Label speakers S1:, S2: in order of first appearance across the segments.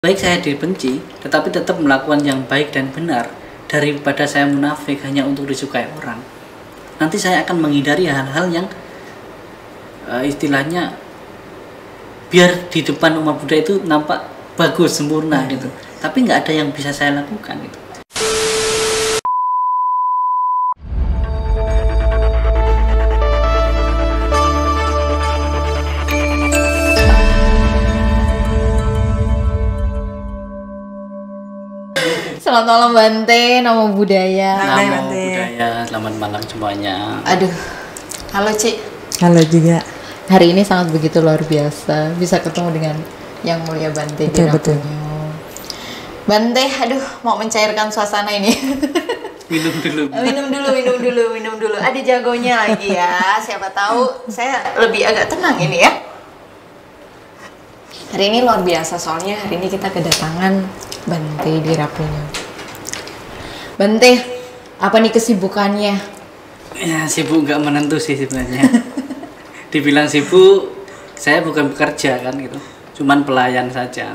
S1: Baik saya dibenci, tetapi tetap melakukan yang baik dan benar daripada saya munafik hanya untuk disukai orang. Nanti saya akan menghindari hal-hal yang istilahnya biar di depan umat Buddha itu nampak bagus, sempurna gitu. Tapi nggak ada yang bisa saya lakukan gitu.
S2: Selamat malam Bante, nama budaya.
S1: Namo Buddhaya, selamat malam semuanya.
S2: Aduh, halo Ci.
S3: Halo juga.
S2: Hari ini sangat begitu luar biasa, bisa ketemu dengan yang mulia Bante di
S3: Betul.
S2: Bante, aduh mau mencairkan suasana ini.
S1: Minum dulu.
S2: minum dulu. Ada jagonya lagi ya, siapa tahu saya lebih agak tenang ini ya. Hari ini luar biasa, soalnya hari ini kita kedatangan Bante di Rapunya. Bante, apa nih kesibukannya?
S1: Ya sibuk nggak menentu sih sebenarnya. Dibilang sibuk, saya bukan bekerja kan gitu, cuman pelayan saja.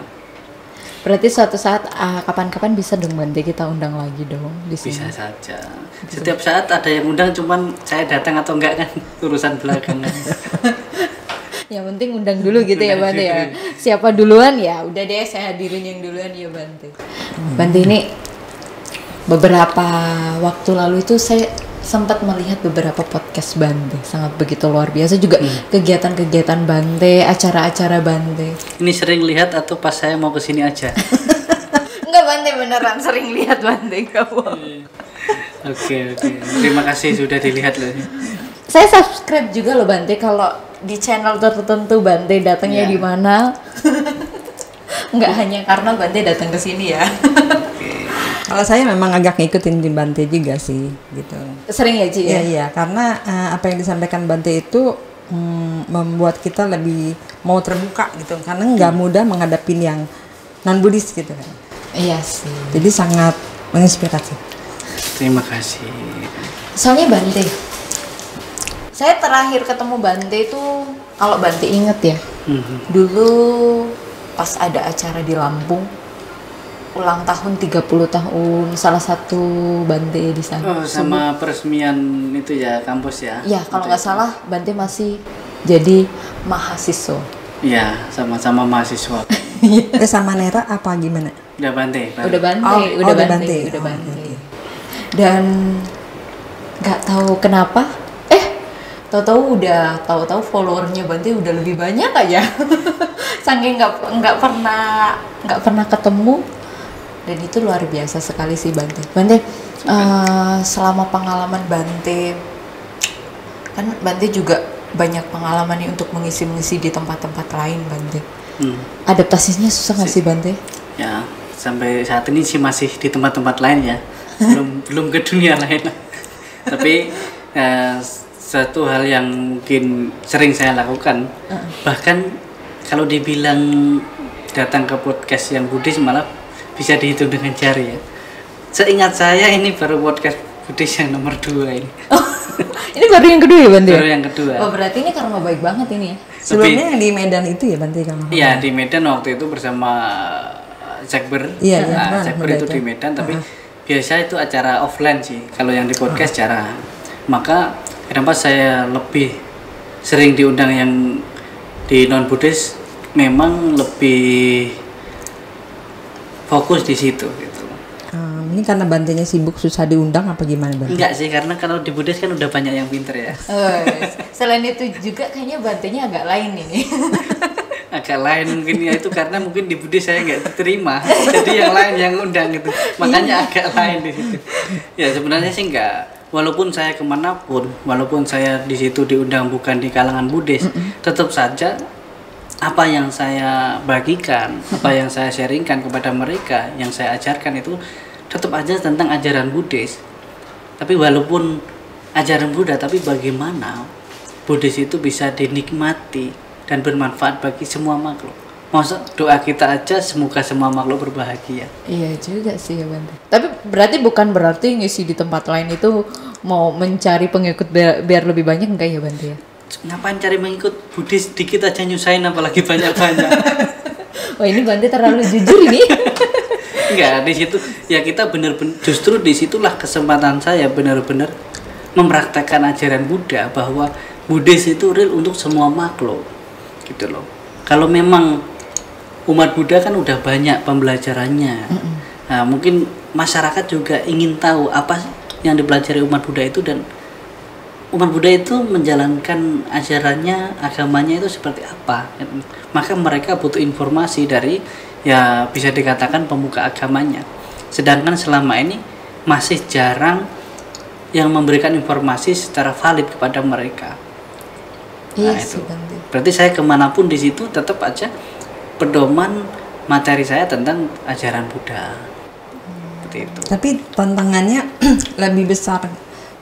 S2: Berarti suatu saat kapan-kapan bisa dong Bante kita undang lagi dong di sini.
S1: Bisa saja. Setiap saat ada yang undang, cuman saya datang atau enggak kan urusan belakangan.
S2: Yang penting undang dulu gitu ya Bante ya. Siapa duluan ya udah deh saya hadirin yang duluan ya Bante. Bante ini beberapa waktu lalu itu saya sempat melihat beberapa podcast Bante, sangat begitu luar biasa juga kegiatan-kegiatan Bante, acara-acara Bante.
S1: Ini sering lihat atau pas saya mau kesini aja?
S2: Enggak Bante, beneran sering lihat Bante kamu.
S1: Oke. Terima kasih sudah dilihat loh.
S2: Saya subscribe juga loh Bante kalau di channel tertentu Bante datangnya di mana. Enggak hanya karena Bante datang ke sini ya.
S3: Kalau saya memang agak ngikutin di Bante juga sih, gitu.
S2: Sering ya Ci ya?
S3: Iya, karena apa yang disampaikan Bante itu membuat kita lebih mau terbuka gitu, karena nggak mudah menghadapi yang non Buddhis gitu kan.
S2: Iya sih.
S3: Jadi sangat menginspirasi.
S1: Terima kasih.
S2: Soalnya Bante, saya terakhir ketemu Bante itu, kalau Bante inget ya, dulu pas ada acara di Lampung, ulang tahun 30 tahun salah satu Bante di sana.
S1: Oh, sama peresmian itu ya, kampus ya?
S2: Ya, kalau nggak salah Bante masih jadi mahasiswa.
S1: Iya, sama-sama mahasiswa.
S3: Sama Nera apa gimana?
S1: Udah Bante.
S2: Udah Bante, udah Bante. Dan nggak tahu kenapa, tahu-tahu followernya Bante udah lebih banyak aja. Saking nggak pernah ketemu. Dan itu luar biasa sekali sih Bante. Bante, selama pengalaman Bante, kan Bante juga banyak pengalaman nih untuk mengisi di tempat-tempat lain Bante. Adaptasinya susah nggak sih Bante?
S1: Ya, sampai saat ini sih masih di tempat-tempat lain ya. belum ke dunia lain. Tapi satu hal yang mungkin sering saya lakukan, bahkan kalau dibilang datang ke podcast yang Buddhis malah bisa dihitung dengan jari ya. Seingat saya ini baru podcast Buddhis yang nomor 2 ini.
S2: Oh, ini baru yang kedua ya Bante?
S1: Baru yang kedua.
S2: Oh berarti ini karma baik banget ini ya?
S3: Sebelumnya yang di Medan itu ya Bante kamu?
S1: Iya di Medan waktu itu bersama Jakber.
S3: Iya.
S1: Jakber itu di Medan, tapi biasa itu acara offline sih. Kalau yang di podcast jarang. Maka kenapa saya lebih sering diundang yang di non Buddhis, memang lebih fokus di situ gitu.
S3: Ini karena Bantenya sibuk susah diundang apa gimana Bante?
S1: Enggak sih, karena kalau di Buddhis kan udah banyak yang pinter ya.
S2: Selain itu juga kayaknya Bantenya agak lain ini.
S1: Agak lain mungkin ya, itu karena mungkin di Buddhis saya nggak diterima. Jadi yang lain yang undang gitu. Makanya agak lain di situ. Ya sebenarnya sih enggak. Walaupun saya kemanapun, walaupun saya di situ diundang bukan di kalangan Buddhis, tetap saja apa yang saya bagikan, apa yang saya sharingkan kepada mereka, yang saya ajarkan itu tetap aja tentang ajaran Buddhis. Tapi walaupun ajaran Buddha, tapi bagaimana Buddhis itu bisa dinikmati dan bermanfaat bagi semua makhluk. Masa doa kita aja semoga semua makhluk berbahagia.
S2: Iya juga sih ya Bante. Tapi berarti bukan berarti ngisi di tempat lain itu mau mencari pengikut biar lebih banyak enggak ya Bante ya?
S1: Ngapain cari mengikut Buddhis dikit aja nyusahin apalagi banyak-banyak.
S2: Wah ini Bante terlalu jujur ini.
S1: Enggak, di situ ya kita benar-benar justru disitulah kesempatan saya benar-benar mempraktekkan ajaran Buddha bahwa Buddhis itu real untuk semua makhluk gitu loh. Kalau memang umat Buddha kan udah banyak pembelajarannya. Nah, mungkin masyarakat juga ingin tahu apa sih yang dipelajari umat Buddha itu, dan umat Buddha itu menjalankan ajarannya, agamanya itu seperti apa. Maka mereka butuh informasi dari ya bisa dikatakan pemuka agamanya. Sedangkan selama ini masih jarang yang memberikan informasi secara valid kepada mereka.
S2: Iya
S1: Nah,
S2: sih
S1: itu.
S2: Bante.
S1: Berarti saya kemanapun di situ tetap aja pedoman materi saya tentang ajaran Buddha. Seperti itu.
S3: Tapi tantangannya lebih besar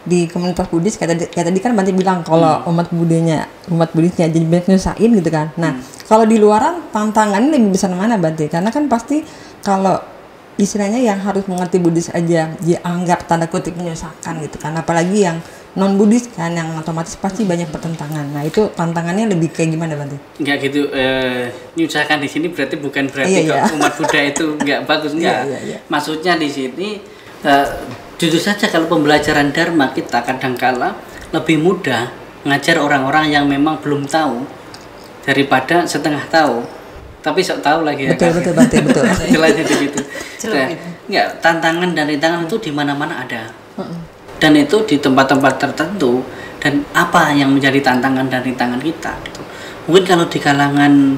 S3: di komunitas Buddhis, kayak tadi kan Bante bilang kalau umat Buddhisnya jadi banyak nyusahin gitu kan. Nah, kalau di luaran tantangannya lebih besar mana Bante? Karena kan pasti kalau istilahnya yang harus mengerti Buddhis aja dianggap tanda kutip menyusahkan gitu kan. Apalagi yang non Buddhis kan, yang otomatis pasti banyak pertentangan. Nah, itu tantangannya lebih kayak gimana Bante?
S1: Enggak gitu, nyusahkan di sini berarti bukan berarti
S3: Iya,
S1: kok umat Buddha itu enggak bagus, enggak.
S3: Iya.
S1: Maksudnya di sini jujur saja kalau pembelajaran Dharma kita kadangkala lebih mudah ngajar orang-orang yang memang belum tahu daripada setengah tahu tapi sok tahu lagi ya.
S3: Betul Bante, betul.
S1: Istilahnya begitu.
S2: Celup
S1: Nah,
S2: itu.
S1: enggak, tantangan dan rintangan itu di mana-mana ada. Dan itu di tempat-tempat tertentu, dan apa yang menjadi tantangan dan rintangan kita gitu. Mungkin kalau di kalangan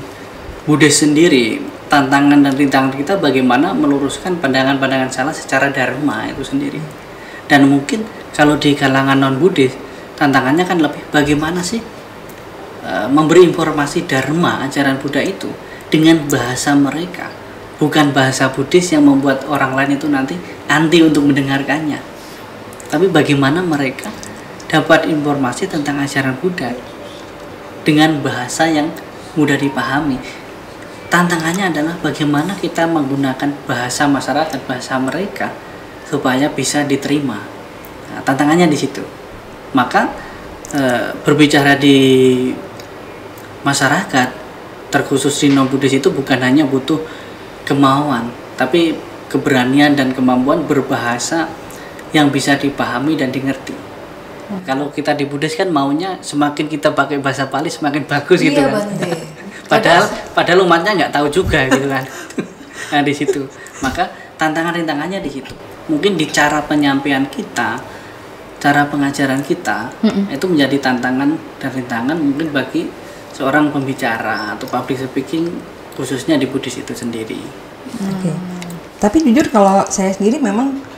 S1: Buddhis sendiri, tantangan dan rintangan kita bagaimana meluruskan pandangan-pandangan salah secara dharma itu sendiri. Dan mungkin kalau di kalangan non Buddhis, tantangannya kan lebih bagaimana sih memberi informasi dharma ajaran Buddha itu dengan bahasa mereka, bukan bahasa Buddhis yang membuat orang lain itu nanti anti untuk mendengarkannya. Tapi bagaimana mereka dapat informasi tentang ajaran Buddha dengan bahasa yang mudah dipahami. Tantangannya adalah bagaimana kita menggunakan bahasa masyarakat, bahasa mereka supaya bisa diterima. Nah, tantangannya di situ. Maka berbicara di masyarakat, terkhusus di non Buddhis itu bukan hanya butuh kemauan, tapi keberanian dan kemampuan berbahasa yang bisa dipahami dan dimengerti. Kalau kita di Buddhis kan maunya semakin kita pakai bahasa Pali semakin bagus gitu
S2: Iya
S1: kan.
S2: Bante.
S1: Padahal umatnya nggak tahu juga gitu kan. Nah di situ, maka tantangan rintangannya di situ. Mungkin di cara penyampaian kita, cara pengajaran kita itu menjadi tantangan dan rintangan mungkin bagi seorang pembicara atau public speaking khususnya di Buddhis itu sendiri.
S3: Oke. Tapi jujur kalau saya sendiri memang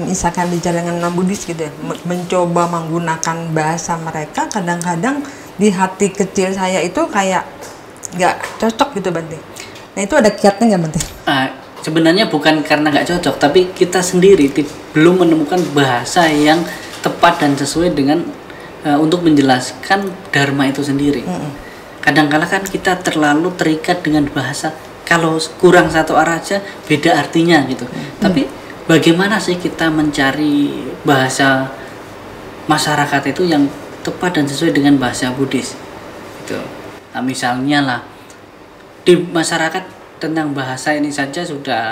S3: misalkan di jalangan non Buddhis gitu ya, mencoba menggunakan bahasa mereka, kadang-kadang di hati kecil saya itu kayak nggak cocok gitu Bante. Nah itu ada kiatnya nggak Bante?
S1: Sebenarnya bukan karena nggak cocok, tapi kita sendiri belum menemukan bahasa yang tepat dan sesuai dengan untuk menjelaskan dharma itu sendiri. Kadang-kala kan kita terlalu terikat dengan bahasa, kalau kurang satu arah aja beda artinya gitu. Tapi bagaimana sih kita mencari bahasa masyarakat itu yang tepat dan sesuai dengan bahasa Buddhis gitu. Nah, misalnya lah di masyarakat tentang bahasa ini saja sudah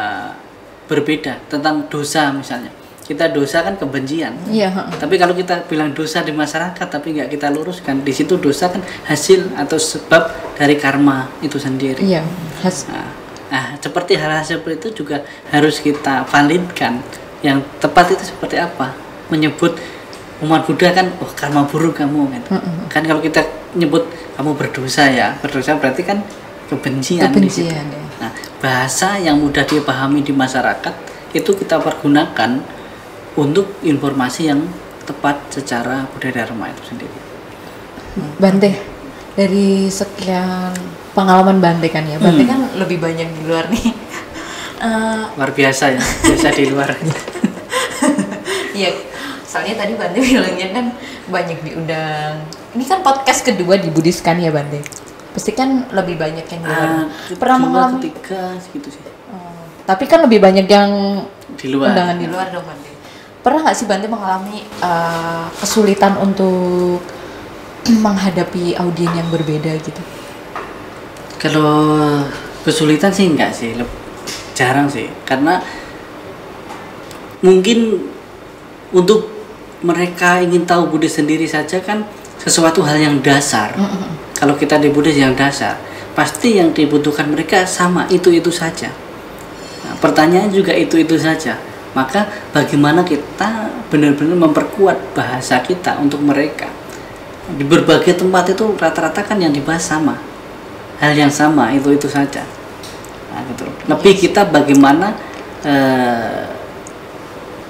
S1: berbeda, tentang dosa misalnya. Kita dosa kan kebencian.
S2: Iya.
S1: Tapi kalau kita bilang dosa di masyarakat tapi nggak kita luruskan, di situ dosa kan hasil atau sebab dari karma itu sendiri.
S2: Iya.
S1: Nah, seperti hal-hal seperti itu juga harus kita validkan. Yang tepat itu seperti apa? Menyebut umat Buddha kan, oh karma buruk kamu kan. Kan kalau kita nyebut kamu berdosa ya, berdosa berarti kan kebencian. Di situ.
S2: Ya.
S1: Nah, bahasa yang mudah dipahami di masyarakat itu kita pergunakan untuk informasi yang tepat secara Buddha Dharma itu sendiri.
S2: Bante, dari sekian pengalaman Bante kan ya, Bante kan lebih banyak di luar nih.
S1: Luar biasa ya, biasa di luar.
S2: Iya, soalnya tadi Bante bilangnya kan banyak diundang. Ini kan podcast kedua di Buddhis kan ya Bante? Pasti kan lebih banyak yang di luar. Pernah mengalami?
S1: Ketiga segitu sih.
S2: Tapi kan lebih banyak yang
S1: Di luar.
S2: undangan di luar dong Bante. Pernah nggak sih Bante mengalami kesulitan untuk menghadapi audiens yang berbeda gitu?
S1: Kalau Kesulitan sih enggak sih, jarang sih, karena mungkin untuk mereka ingin tahu Buddhis sendiri saja kan sesuatu hal yang dasar. Kalau kita di Buddhis yang dasar, pasti yang dibutuhkan mereka sama itu saja. Nah, pertanyaan juga itu saja. Maka bagaimana kita benar-benar memperkuat bahasa kita untuk mereka. Di berbagai tempat itu rata-rata kan yang dibahas sama, hal yang sama itu saja. Nah, gitu. Lebih kita bagaimana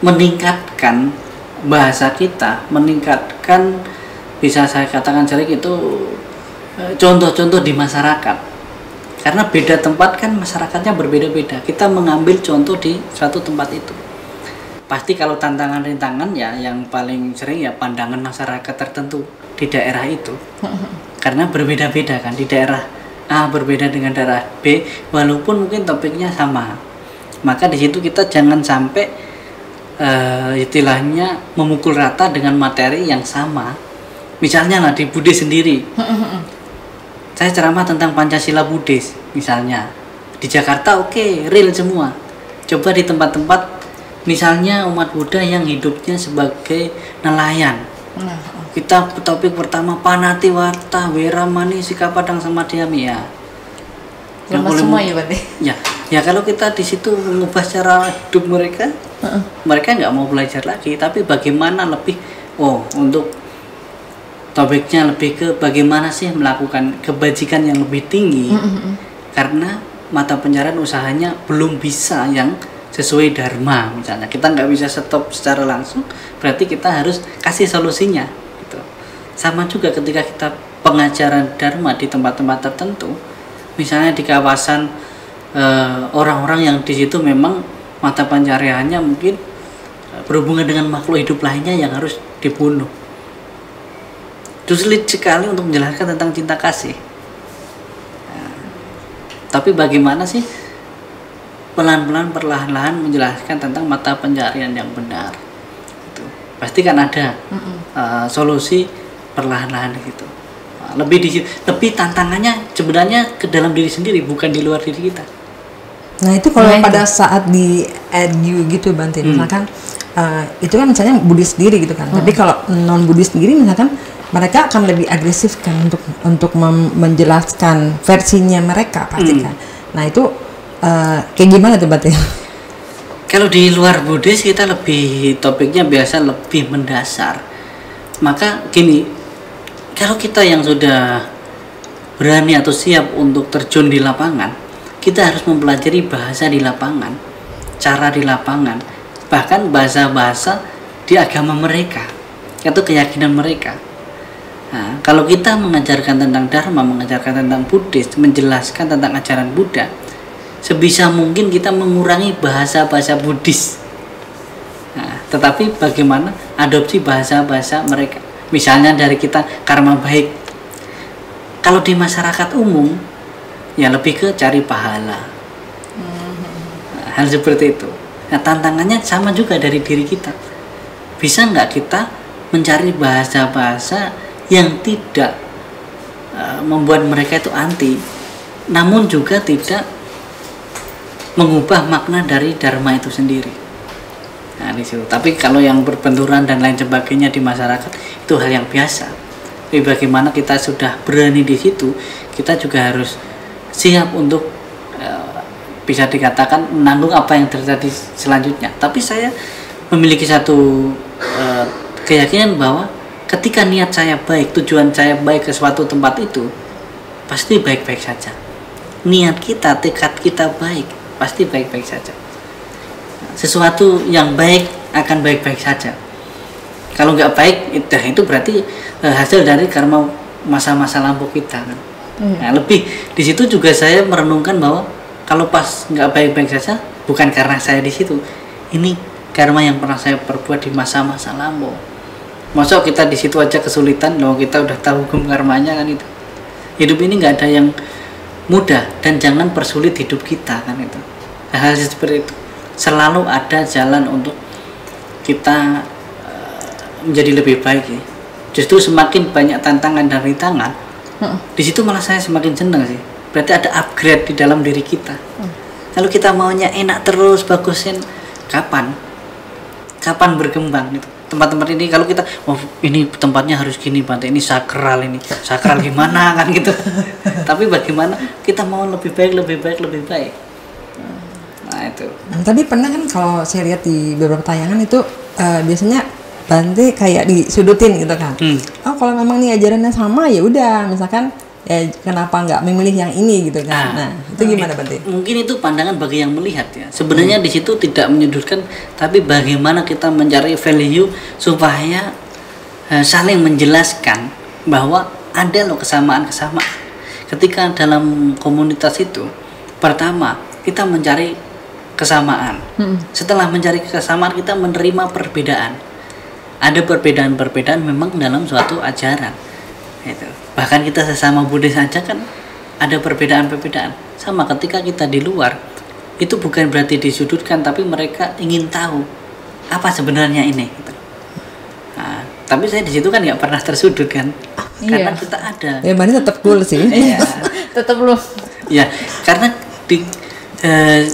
S1: meningkatkan bahasa kita, meningkatkan, bisa saya katakan sering itu contoh-contoh di masyarakat. Karena beda tempat kan masyarakatnya berbeda-beda. Kita mengambil contoh di suatu tempat itu. Pasti kalau tantangan rintangan ya yang paling sering ya pandangan masyarakat tertentu di daerah itu. Karena berbeda-beda kan, di daerah A berbeda dengan daerah B walaupun mungkin topiknya sama. Maka di situ kita jangan sampai istilahnya memukul rata dengan materi yang sama. Misalnya lah di Buddhis sendiri. Saya ceramah tentang Pancasila Buddhis misalnya. Di Jakarta oke, real semua. Coba di tempat-tempat misalnya umat Buddha yang hidupnya sebagai nelayan. Kita topik pertama Panatiwarta, Weramani, Sikapadang sama Dhyami ya.
S2: Lemas semua ya berarti.
S1: Ya kalau kita di situ mengubah cara hidup mereka, mereka nggak mau belajar lagi. Tapi bagaimana lebih, untuk topiknya lebih ke bagaimana sih melakukan kebajikan yang lebih tinggi. Karena mata pencarian usahanya belum bisa yang sesuai dharma misalnya. Kita nggak bisa stop secara langsung, berarti kita harus kasih solusinya gitu. Sama juga ketika kita pengajaran dharma di tempat-tempat tertentu, misalnya di kawasan orang-orang yang di situ memang mata pencariannya mungkin berhubungan dengan makhluk hidup lainnya yang harus dibunuh. Itu sulit sekali untuk menjelaskan tentang cinta kasih. Tapi bagaimana sih pelan-pelan perlahan-lahan menjelaskan tentang mata pencarian yang benar gitu. Pasti kan ada solusi perlahan-lahan gitu. Lebih tantangannya sebenarnya ke dalam diri sendiri, bukan di luar diri kita.
S3: Nah itu kalau pada saat di edu gitu Bante, misalkan itu kan misalnya Buddhis sendiri gitu kan. Tapi kalau non Buddhis sendiri misalkan mereka akan lebih agresif kan untuk menjelaskan versinya mereka pasti kan. Nah itu kayak gimana tuh Bante?
S1: Kalau di luar Buddhis kita lebih topiknya biasa lebih mendasar. Maka gini, kalau kita yang sudah berani atau siap untuk terjun di lapangan, kita harus mempelajari bahasa di lapangan, cara di lapangan, bahkan bahasa-bahasa di agama mereka atau keyakinan mereka. Nah, kalau kita mengajarkan tentang Dharma, mengajarkan tentang Buddhis, menjelaskan tentang ajaran Buddha, sebisa mungkin kita mengurangi bahasa-bahasa Buddhis. Nah, tetapi bagaimana adopsi bahasa-bahasa mereka? Misalnya dari kita karma baik. Kalau di masyarakat umum, ya lebih ke cari pahala. Nah, hal seperti itu. Nah, tantangannya sama juga dari diri kita. Bisa nggak kita mencari bahasa-bahasa yang tidak membuat mereka itu anti, namun juga tidak mengubah makna dari dharma itu sendiri. Nah, di situ. Tapi kalau yang berbenturan dan lain sebagainya di masyarakat itu hal yang biasa. Tapi bagaimana kita sudah berani di situ, kita juga harus siap untuk bisa dikatakan menanggung apa yang terjadi selanjutnya. Tapi saya memiliki satu keyakinan bahwa ketika niat saya baik, tujuan saya baik ke suatu tempat itu, pasti baik-baik saja. Niat kita, tekad kita baik, pasti baik-baik saja. Sesuatu yang baik akan baik-baik saja. Kalau nggak baik, itu berarti hasil dari karma masa-masa lampau kita kan. Nah, lebih di situ juga saya merenungkan bahwa kalau pas nggak baik-baik saja, bukan karena saya di situ. Ini karma yang pernah saya perbuat di masa-masa lampau. Masa kita di situ aja kesulitan, loh kita udah tahu hukum karmanya kan itu. Hidup ini nggak ada yang mudah dan jangan persulit hidup kita kan itu. Hal seperti itu. Selalu ada jalan untuk kita menjadi lebih baik ya. Justru semakin banyak tantangan dan rintangan, di situ malah saya semakin senang sih. berarti ada upgrade di dalam diri kita. Kalau kita maunya enak terus, bagusin, kapan berkembang gitu. Tempat-tempat ini kalau kita, oh ini tempatnya harus gini Bante, ini sakral gimana kan gitu. Tapi bagaimana kita mau lebih baik. Nah itu.
S3: Tapi pernah kan kalau saya lihat di beberapa tayangan itu biasanya Bante kayak disudutin gitu kan. Oh kalau memang nih ajarannya sama ya udah, misalkan ya kenapa nggak memilih yang ini gitu kan. Nah itu gimana Bante?
S1: Mungkin itu pandangan bagi yang melihat ya. Sebenarnya di situ tidak menyudutkan, tapi bagaimana kita mencari value supaya saling menjelaskan bahwa ada loh kesamaan. Ketika dalam komunitas itu, pertama kita mencari kesamaan. Setelah mencari kesamaan, kita menerima perbedaan. Ada perbedaan memang dalam suatu ajaran. Itu. Bahkan kita sesama Buddhis saja kan ada perbedaan. Sama ketika kita di luar, itu bukan berarti disudutkan, tapi mereka ingin tahu apa sebenarnya ini. Gitu. Nah, tapi saya di situ kan nggak pernah tersudut kan, karena kita ada.
S3: Ya Bante tetap cool sih.
S1: Iya.
S2: Tetap lu.
S1: Ya, karena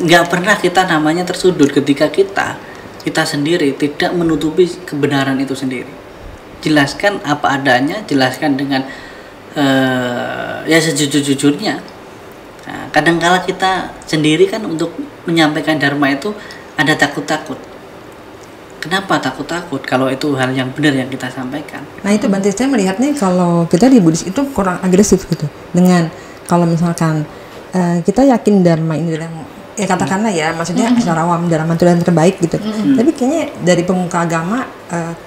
S1: nggak pernah kita namanya tersudut ketika kita sendiri tidak menutupi kebenaran itu sendiri. Jelaskan apa adanya, jelaskan dengan ya sejujur-jujurnya. Nah, kadang-kala kita sendiri kan untuk menyampaikan dharma itu ada takut-takut. Kenapa takut-takut kalau itu hal yang benar yang kita sampaikan?
S3: Nah itu Bante, saya melihatnya kalau kita di Buddhis itu kurang agresif gitu. Dengan kalau misalkan kita yakin dharma ini dalam ya katakanlah ya, maksudnya secara awam dharma itu yang terbaik gitu. Tapi kayaknya dari pemuka agama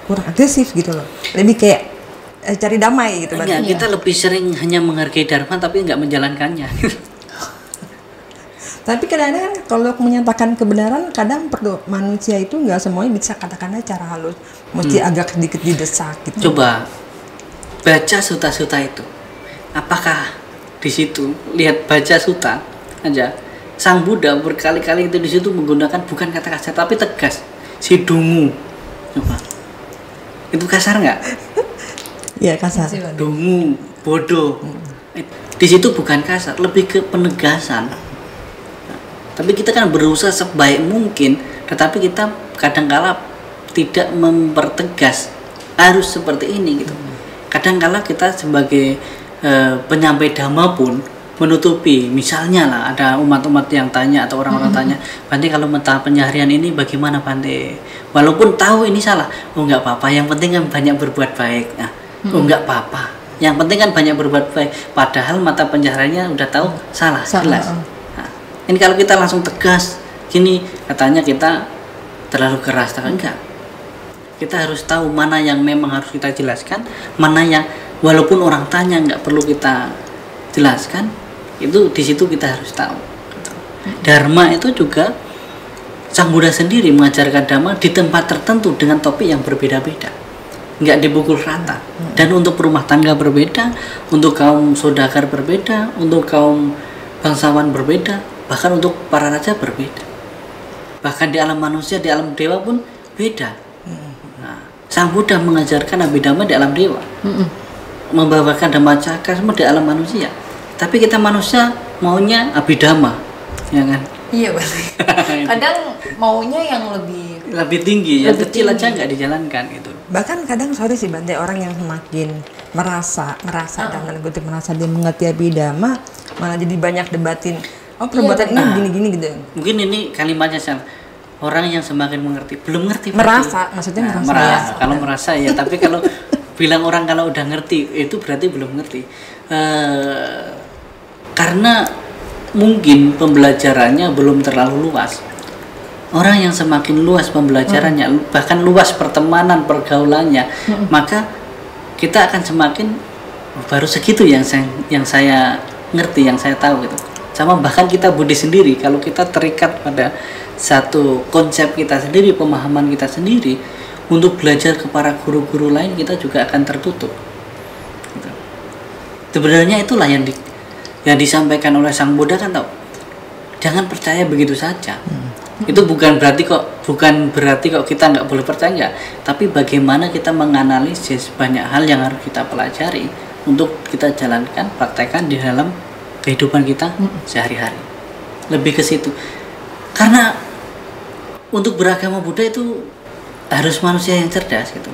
S3: kurang agresif gitu loh. Lebih kayak cari damai gitu.
S1: Enggak, kita lebih sering hanya menghargai dharma tapi nggak menjalankannya.
S3: Tapi kadang-kadang kalau menyatakan kebenaran, kadang perlu manusia itu nggak semuanya bisa katakannya cara halus, mesti agak sedikit didesak gitu.
S1: Coba baca suta-suta itu, apakah di situ lihat baca suta aja, Sang Buddha berkali-kali itu di situ menggunakan bukan kata kasar tapi tegas, si dungu, coba itu kasar nggak?
S3: Iya kasar.
S1: Dungu, bodoh, di situ bukan kasar, lebih ke penegasan. Tapi kita kan berusaha sebaik mungkin, tetapi kita kadang-kala tidak mempertegas harus seperti ini gitu. Kadang-kala kita sebagai penyampai dhamma pun menutupi. Misalnya lah ada umat-umat yang tanya atau orang-orang tanya, Bante kalau mata penyeharian ini bagaimana Bante? Walaupun tahu ini salah, oh nggak apa-apa, yang penting kan banyak berbuat baik. Nah, oh nggak apa-apa, yang penting kan banyak berbuat baik. Padahal mata pencahariannya udah tahu salah. Jelas. Ini kalau kita langsung tegas gini, katanya kita terlalu keras, tapi enggak. Kita harus tahu mana yang memang harus kita jelaskan, mana yang walaupun orang tanya nggak perlu kita jelaskan. Itu di situ kita harus tahu. Dharma itu juga Sang Buddha sendiri mengajarkan dharma di tempat tertentu dengan topik yang berbeda-beda, nggak dipukul rata. Dan untuk rumah tangga berbeda, untuk kaum saudagar berbeda, untuk kaum bangsawan berbeda, bahkan untuk para raja berbeda. Bahkan di alam manusia, di alam dewa pun beda. Nah, Sang Buddha mengajarkan Abhidhamma di alam dewa, membawakan Dhamma Cakra semua di alam manusia. Tapi kita manusia maunya Abhidhamma, ya kan?
S2: Iya betul. Kadang maunya yang lebih
S1: tinggi, yang kecil aja nggak dijalankan gitu.
S3: Bahkan kadang sorry sih Bante, orang yang semakin merasa dalam kutip merasa dia mengerti Abhidhamma, malah jadi banyak debatin. Oh perbuatan ini gini-gini gitu.
S1: Mungkin ini kalimatnya salah. Orang yang semakin mengerti, belum ngerti.
S3: Merasa, maksudnya merasa.
S1: Kalau merasa ya, tapi kalau bilang orang kalau udah ngerti, itu berarti belum ngerti. Karena mungkin pembelajarannya belum terlalu luas. Orang yang semakin luas pembelajarannya, bahkan luas pertemanan, pergaulannya, maka kita akan semakin baru segitu yang saya ngerti, yang saya tahu gitu. Sama bahkan kita Buddhis sendiri, kalau kita terikat pada satu konsep kita sendiri, pemahaman kita sendiri, untuk belajar ke para guru-guru lain kita juga akan tertutup gitu. Sebenarnya itulah yang disampaikan oleh Sang Buddha kan, tahu, jangan percaya begitu saja. Itu bukan berarti kok kita nggak boleh percaya, enggak. Tapi bagaimana kita menganalisis banyak hal yang harus kita pelajari untuk kita jalankan, praktekkan di dalam kehidupan kita sehari-hari. Lebih ke situ. Karena untuk beragama Buddha itu harus manusia yang cerdas gitu.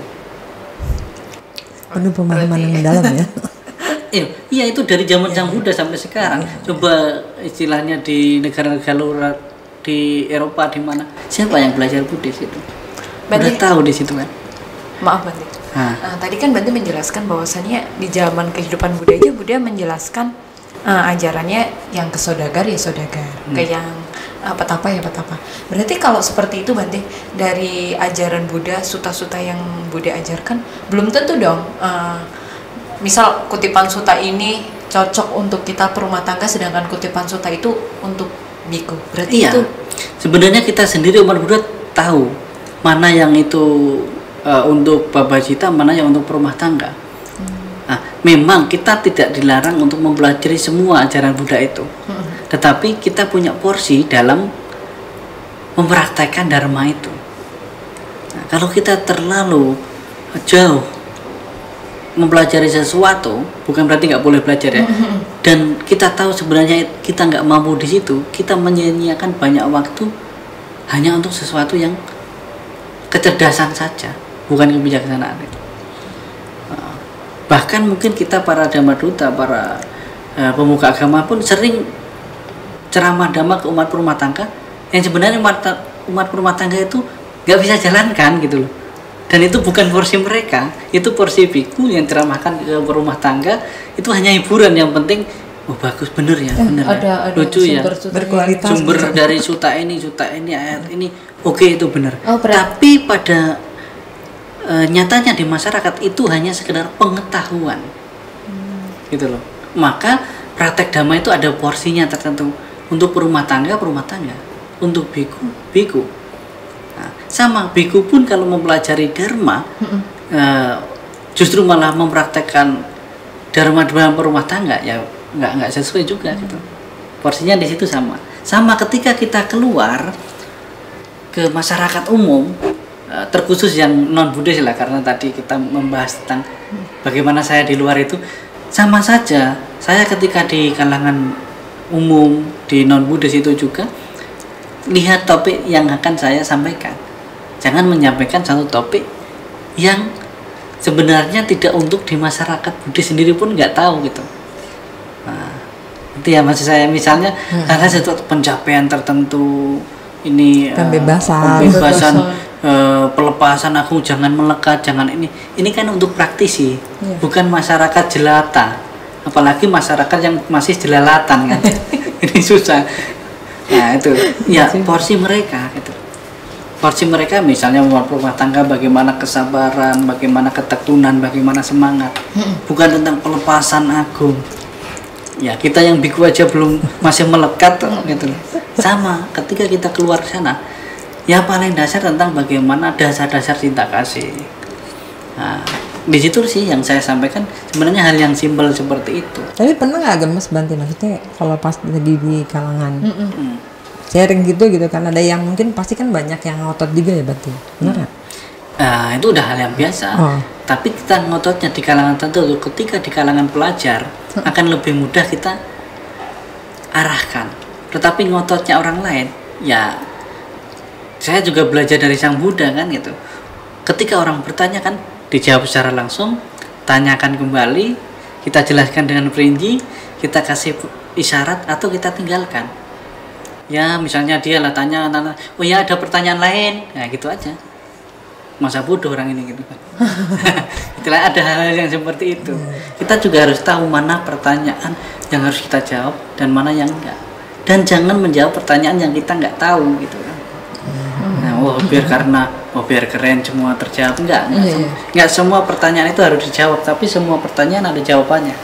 S3: Penuh pemahaman yang mendalam ya.
S1: Iya itu dari zaman Sang Buddha sampai sekarang. Coba istilahnya di negara-negara luar di Eropa di mana siapa yang belajar Buddhis itu? Udah tahu di situ kan.
S2: Maaf Bante. Tadi kan Bante menjelaskan bahwasannya di zaman kehidupan Buddha aja Buddha menjelaskan ajarannya yang ke saudagar ya saudagar, ke yang petapa ya petapa. Berarti kalau seperti itu Bante, dari ajaran Buddha, suta-suta yang Buddha ajarkan belum tentu dong. Misal kutipan suta ini cocok untuk kita perumah tangga, sedangkan kutipan suta itu untuk biku. Berarti itu
S1: sebenarnya kita sendiri umat Buddha tahu mana yang itu untuk babajita, mana yang untuk perumah tangga. Nah, memang kita tidak dilarang untuk mempelajari semua ajaran Buddha itu, tetapi kita punya porsi dalam mempraktekkan dharma itu. Nah, kalau kita terlalu jauh mempelajari sesuatu, bukan berarti nggak boleh belajar ya. Dan kita tahu sebenarnya kita nggak mampu di situ, kita menyia-nyiakan banyak waktu hanya untuk sesuatu yang kecerdasan saja, bukan kebijaksanaan itu. Bahkan mungkin kita para dhamma duta, para pemuka agama pun sering ceramah dhamma ke umat rumah tangga yang sebenarnya umat rumah tangga itu nggak bisa jalankan gitu loh. Dan itu bukan porsi mereka, itu porsi biku yang ceramahkan ke rumah tangga, itu hanya hiburan. Yang penting bagus, bener ya, bener
S2: ada
S1: lucu ya,
S3: berkualitas,
S1: sumber dari suta ini ayat ini, oke, itu bener.
S2: Berarti.
S1: Tapi pada nyatanya di masyarakat itu hanya sekedar pengetahuan, gitu loh. Maka praktek dhamma itu ada porsinya tertentu. Untuk perumah tangga, untuk biku. Nah, sama biku pun kalau mempelajari dharma, justru malah mempraktekkan dharma dalam perumah tangga, ya nggak sesuai juga gitu. Porsinya di situ sama ketika kita keluar ke masyarakat umum, terkhusus yang non Buddhis lah, karena tadi kita membahas tentang bagaimana saya di luar itu, sama saja saya ketika di kalangan umum di non Buddhis itu juga lihat topik yang akan saya sampaikan. Jangan menyampaikan satu topik yang sebenarnya tidak untuk di masyarakat Buddhis sendiri pun nggak tahu gitu. Nah, itu ya maksud saya, misalnya karena satu pencapaian tertentu ini pembebasan pelepasan aku, jangan melekat, jangan ini kan untuk praktisi, bukan masyarakat jelata, apalagi masyarakat yang masih jelalatan kan. Ini susah. Nah itu ya porsi mereka gitu. Porsi mereka misalnya rumah tangga, bagaimana kesabaran, bagaimana ketekunan, bagaimana semangat, bukan tentang pelepasan agung. Ya kita yang biku aja masih melekat gitu. Sama ketika kita keluar sana, ya paling dasar tentang bagaimana dasar-dasar cinta kasih. Nah, di situ sih yang saya sampaikan sebenarnya hal yang simpel seperti itu.
S3: Tapi pernah nggak gemes Banti, maksudnya kalau pas lagi di kalangan sharing gitu kan, ada yang mungkin pasti kan banyak yang ngotot juga ya Banti, benar nggak?
S1: Itu udah hal yang biasa. Tapi kita ngototnya di kalangan tertentu, ketika di kalangan pelajar akan lebih mudah kita arahkan. Tetapi ngototnya orang lain, ya saya juga belajar dari Sang Buddha kan gitu. Ketika orang bertanya kan dijawab secara langsung, tanyakan kembali, kita jelaskan dengan perinci, kita kasih isyarat atau kita tinggalkan. Ya misalnya dia lah tanya, oh ya ada pertanyaan lain, nah gitu aja. Masa bodoh orang ini gitu kan. Itulah, ada hal-hal yang seperti itu. Kita juga harus tahu mana pertanyaan yang harus kita jawab dan mana yang enggak. Dan jangan menjawab pertanyaan yang kita enggak tahu gitu kan. Nah, biar keren semua terjawab, enggak semua pertanyaan itu harus dijawab, tapi semua pertanyaan ada jawabannya.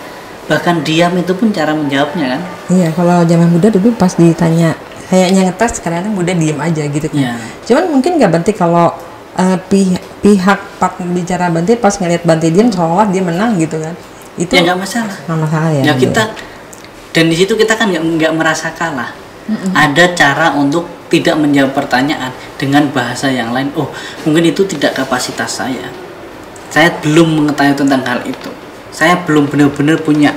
S1: Bahkan diam itu pun cara menjawabnya kan. Iya,
S3: kalau zaman Buddha dulu pas ditanya kayaknya ngetes, kadang-kadang Buddha diem aja gitu kan. Cuman mungkin nggak Banti kalau pihak bicara Banti pas ngeliat Banti diem seolah dia menang gitu kan. Itu
S1: ya nggak masalah.
S3: Nggak masalah ya.
S1: Ya kita dan di situ kita kan nggak merasa kalah. Ada cara untuk tidak menjawab pertanyaan dengan bahasa yang lain. Oh, mungkin itu tidak kapasitas saya. Saya belum mengetahui tentang hal itu. Saya belum benar-benar punya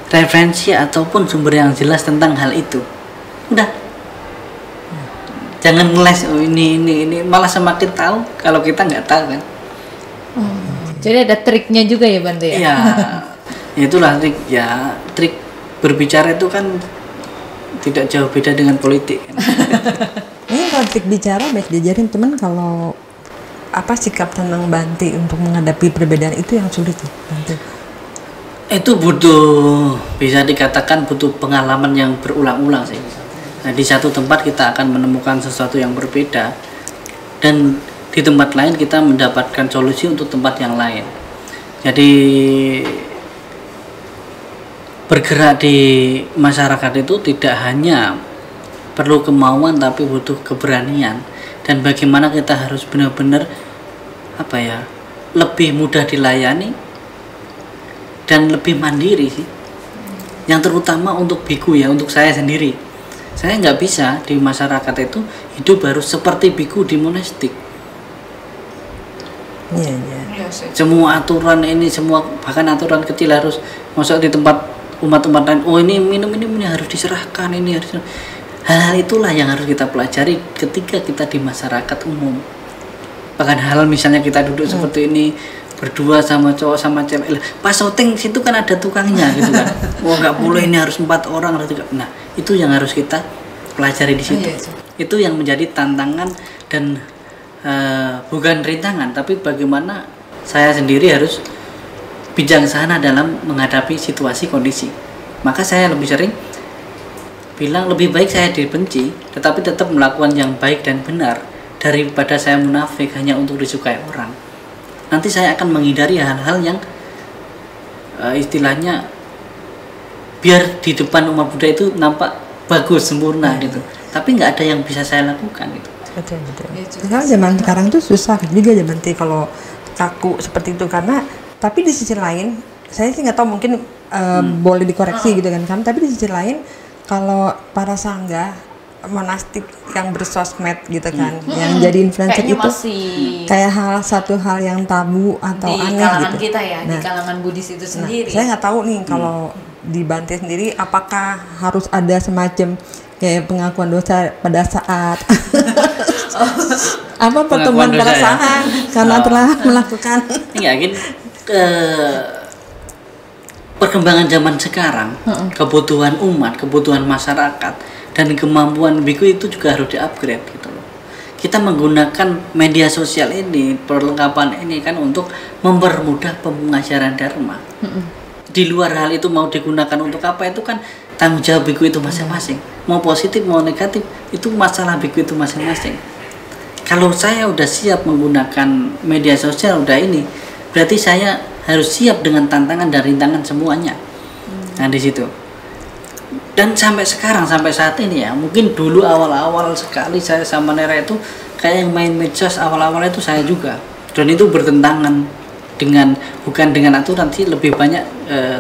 S1: referensi ataupun sumber yang jelas tentang hal itu. Udah, jangan ngeles, oh ini malah semakin tahu kalau kita nggak tahu kan.
S2: Jadi ada triknya juga ya Bante ya?
S1: Iya, ya itulah trik ya, trik berbicara itu kan tidak jauh beda dengan politik kan.
S3: Ini kalau trik bicara baik diajarin teman, kalau apa sikap tenang Bante untuk menghadapi perbedaan itu yang sulit ya Bante?
S1: Itu butuh, bisa dikatakan butuh pengalaman yang berulang-ulang sih. Nah, di satu tempat kita akan menemukan sesuatu yang berbeda, dan di tempat lain kita mendapatkan solusi untuk tempat yang lain. Jadi bergerak di masyarakat itu tidak hanya perlu kemauan, tapi butuh keberanian. Dan bagaimana kita harus benar-benar lebih mudah dilayani dan lebih mandiri sih. Yang terutama untuk biku ya, untuk saya sendiri. Saya nggak bisa di masyarakat itu hidup harus seperti biku di monastik.
S3: Iya.
S1: Semua aturan ini, semua bahkan aturan kecil harus masuk di tempat umat-umat lain. Oh ini minum ini harus diserahkan, ini harus. Hal-hal itulah yang harus kita pelajari ketika kita di masyarakat umum. Bahkan hal misalnya kita duduk seperti ini berdua sama cowok sama cewek, pas syuting situ kan ada tukangnya gitu kan. Oh nggak boleh, ini harus 4 orang. Nah itu yang harus kita pelajari di situ. Itu yang menjadi tantangan dan bukan rintangan, tapi bagaimana saya sendiri harus bijaksana dalam menghadapi situasi kondisi. Maka saya lebih sering bilang lebih baik saya dibenci tetapi tetap melakukan yang baik dan benar daripada saya munafik hanya untuk disukai orang. Nanti saya akan menghindari hal-hal yang istilahnya biar di depan umat Buddha itu nampak bagus, sempurna gitu, tapi nggak ada yang bisa saya lakukan gitu.
S3: Betul. Karena zaman sekarang tuh susah juga zaman kalau kaku seperti itu, karena tapi di sisi lain saya sih nggak tahu, mungkin boleh dikoreksi gitu kan, tapi di sisi lain kalau para sangga monastik yang bersosmed gitu kan, yang jadi influencer
S2: kayaknya
S3: itu
S2: masih
S3: kayak satu hal yang tabu atau
S2: di
S3: aneh
S2: kalangan
S3: gitu.
S2: kita ya, di
S3: Nah,
S2: kalangan Buddhis itu sendiri.
S3: saya nggak tahu nih kalau di Bante sendiri apakah harus ada semacam kayak pengakuan dosa pada saat apa pertemuan
S1: Pengakuan dosa
S3: perasaan karena telah melakukan
S1: Yakin perkembangan zaman sekarang, kebutuhan umat, kebutuhan masyarakat, dan kemampuan biku itu juga harus di-upgrade gitu loh. Kita menggunakan media sosial ini, perlengkapan ini kan untuk mempermudah pengajaran dharma. Di luar hal itu mau digunakan untuk apa, itu kan tanggung jawab biku itu masing-masing. Mau positif mau negatif itu masalah biku itu masing-masing. Kalau saya udah siap menggunakan media sosial udah ini, berarti saya harus siap dengan tantangan dan rintangan semuanya. Nah di situ. Dan sampai sekarang, sampai saat ini ya, mungkin dulu awal-awal sekali saya sama Nera itu kayak yang main medsos awal-awal itu saya juga. Dan itu bertentangan dengan, bukan dengan aturan sih, lebih banyak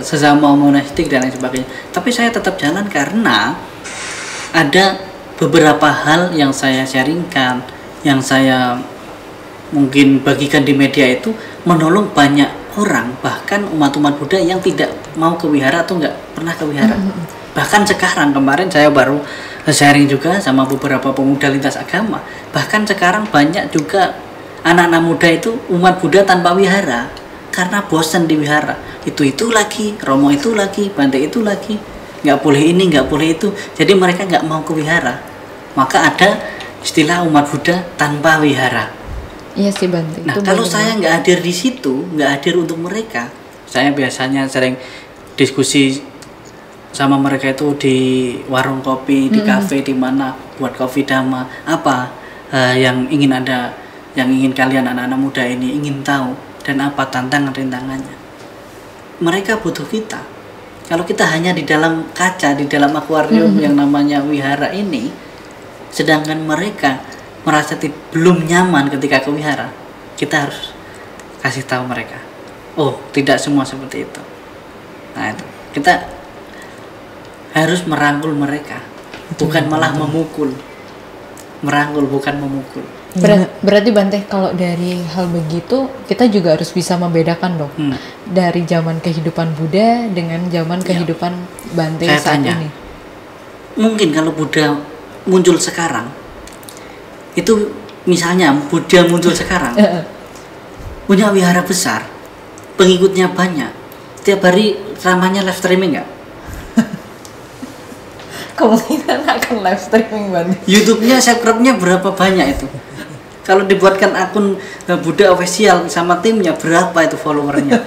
S1: sesama monastik dan lain sebagainya. Tapi saya tetap jalan karena ada beberapa hal yang saya sharingkan, yang saya mungkin bagikan di media itu menolong banyak orang, bahkan umat-umat Buddha yang tidak mau ke wihara atau nggak pernah ke wihara. Bahkan sekarang, kemarin saya baru sharing juga sama beberapa pemuda lintas agama, bahkan sekarang banyak juga anak-anak muda itu umat Buddha tanpa wihara karena bosan di wihara, itu lagi, romo itu lagi, Bante itu lagi, nggak boleh ini, nggak boleh itu, jadi mereka nggak mau ke wihara. Maka ada istilah umat Buddha tanpa wihara.
S2: Iya sih Bante.
S1: Nah kalau saya nggak hadir di situ, nggak hadir untuk mereka, saya biasanya sering diskusi sama mereka itu di warung kopi, di kafe, di mana buat kopi dhamma, apa yang ingin kalian anak-anak muda ini ingin tahu, dan apa tantangan rintangannya. Mereka butuh kita. Kalau kita hanya di dalam kaca, di dalam akuarium yang namanya wihara ini, sedangkan mereka merasa belum nyaman ketika ke wihara, kita harus kasih tahu mereka, oh tidak semua seperti itu. Nah itu kita harus merangkul mereka, bukan malah memukul. merangkul bukan memukul.
S2: Berarti Bante kalau dari hal begitu kita juga harus bisa membedakan dong dari zaman kehidupan Buddha dengan zaman kehidupan Bante
S1: Saya
S2: saat
S1: tanya,
S2: ini.
S1: mungkin kalau Buddha muncul sekarang, itu misalnya Buddha muncul sekarang, punya wihara besar, pengikutnya banyak, tiap hari ceramahnya live streaming nggak?
S2: Kemungkinan akan live streaming Bante.
S1: YouTube-nya, subscribe-nya berapa banyak itu? Kalau dibuatkan akun Buddha official sama timnya, berapa itu followernya?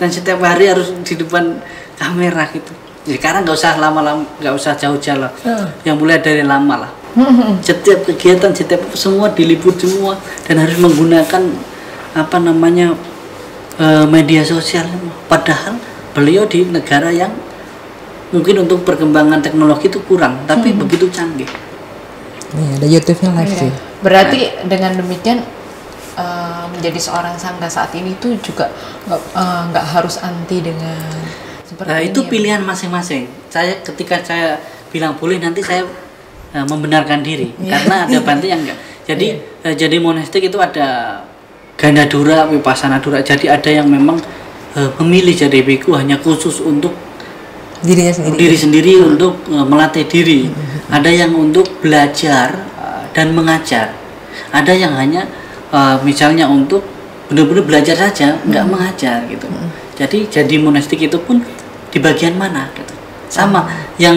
S1: Dan setiap hari harus di depan kamera gitu. Jadi sekarang nggak usah lama-lama, nggak usah jauh-jauh lah. Yang mulai dari lama lah. Setiap kegiatan, setiap semua diliput semua dan harus menggunakan apa namanya media sosial. Padahal beliau di negara yang mungkin untuk perkembangan teknologi itu kurang, tapi begitu canggih.
S3: Iya, ada YouTube-nya live sih.
S2: Berarti dengan demikian menjadi seorang sangga saat ini tuh juga nggak harus anti dengan seperti
S1: Nah,
S2: ini.
S1: itu pilihan masing-masing. Ketika saya bilang boleh, nanti saya membenarkan diri karena ada Bante yang enggak. Jadi jadi monastik itu ada Gandadura, Wipassanadura. Jadi ada yang memang memilih jadi biku hanya khusus untuk
S3: Dirinya sendiri.
S1: diri sendiri untuk melatih diri. Ada yang untuk belajar dan mengajar. Ada yang hanya misalnya untuk benar-benar belajar saja, nggak mengajar gitu. Jadi monastik itu pun di bagian mana gitu. Sama yang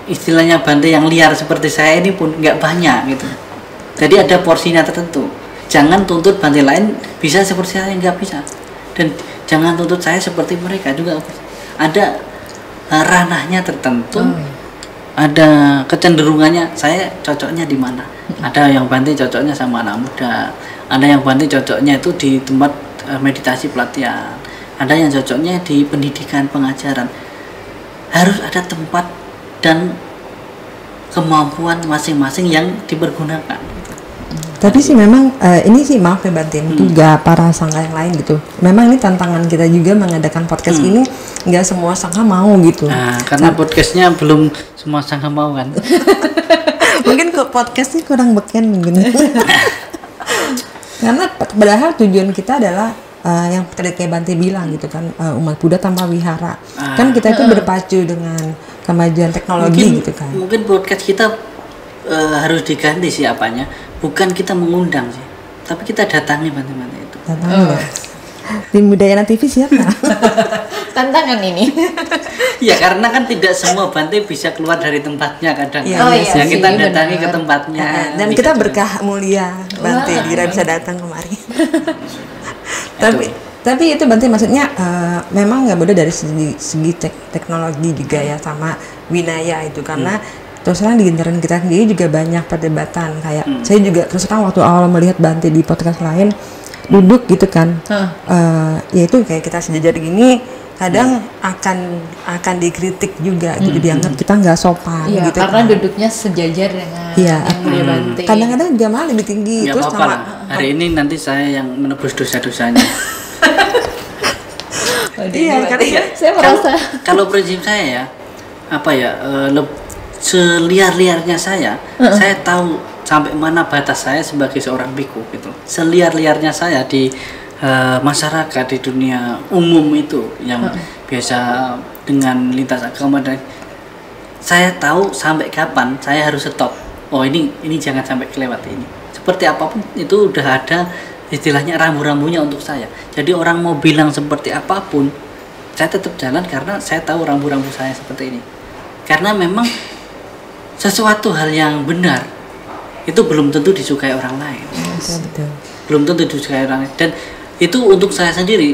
S1: istilahnya Bante yang liar seperti saya ini pun nggak banyak gitu. Jadi ada porsinya tertentu. Jangan tuntut Bante lain bisa seperti saya, nggak bisa. Dan jangan tuntut saya seperti mereka juga. Ada ranahnya tertentu, ada kecenderungannya. Saya cocoknya di mana? Ada yang Bante cocoknya sama anak muda, ada yang Bante cocoknya itu di tempat meditasi pelatihan, ada yang cocoknya di pendidikan pengajaran. Harus ada tempat dan kemampuan masing-masing yang dipergunakan.
S3: Tapi sih memang ini sih maaf ya Bante, juga para sangga yang lain gitu. Memang ini tantangan kita juga mengadakan podcast ini, nggak semua sangga mau gitu.
S1: Nah, karena podcastnya belum semua sangga mau kan.
S3: Mungkin kok podcastnya kurang beken mungkin. Karena padahal tujuan kita adalah yang tadi kayak Bante bilang gitu kan, umat Buddha tanpa wihara. Kan kita itu berpacu dengan kemajuan teknologi
S1: Mungkin,
S3: gitu kan.
S1: mungkin podcast kita harus diganti sih apanya. Bukan kita mengundang sih, tapi kita datangi Bante-Bante itu.
S3: Tim Budayana TV siapa?
S2: Tantangan ini.
S1: Ya karena kan tidak semua Bante bisa keluar dari tempatnya kadang.
S3: Iya, oh, iya
S1: ya
S3: sih,
S1: kita datangi
S2: benar.
S1: ke tempatnya.
S3: Dan kita berkah mulia Bante Dira bisa datang kemari. Tapi itu Bante maksudnya memang nggak mudah dari segi teknologi juga ya, sama winaya itu karena terus terang di generasi kita sendiri juga banyak perdebatan kayak saya juga terus terang waktu awal melihat Bante di podcast lain duduk gitu kan, ya itu kayak kita sejajar gini kadang akan dikritik juga gitu, dianggap kita nggak sopan
S2: Iya,
S3: gitu
S2: karena
S3: kan.
S2: duduknya sejajar dengan
S3: Iya.
S2: yang mulia Bante.
S3: Kadang-kadang juga malah lebih tinggi
S1: Ya
S3: terus
S1: apa-apa
S3: sama
S1: lah. Hari ini nanti saya yang menebus dosa-dosanya.
S3: iya kan
S2: Saya merasa
S1: Kalau prinsip saya ya, apa ya, seliar-liarnya saya tahu sampai mana batas saya sebagai seorang biku gitu. Seliar-liarnya saya di masyarakat di dunia umum itu yang biasa dengan lintas agama, dan saya tahu sampai kapan saya harus stop. Oh ini jangan sampai kelewat ini. Seperti apapun itu udah ada istilahnya rambu-rambunya untuk saya. Jadi orang mau bilang seperti apapun, saya tetap jalan karena saya tahu rambu-rambu saya seperti ini. Karena memang sesuatu hal yang benar itu belum tentu disukai orang lain.
S3: betul.
S1: Belum tentu disukai orang lain. Dan itu untuk saya sendiri,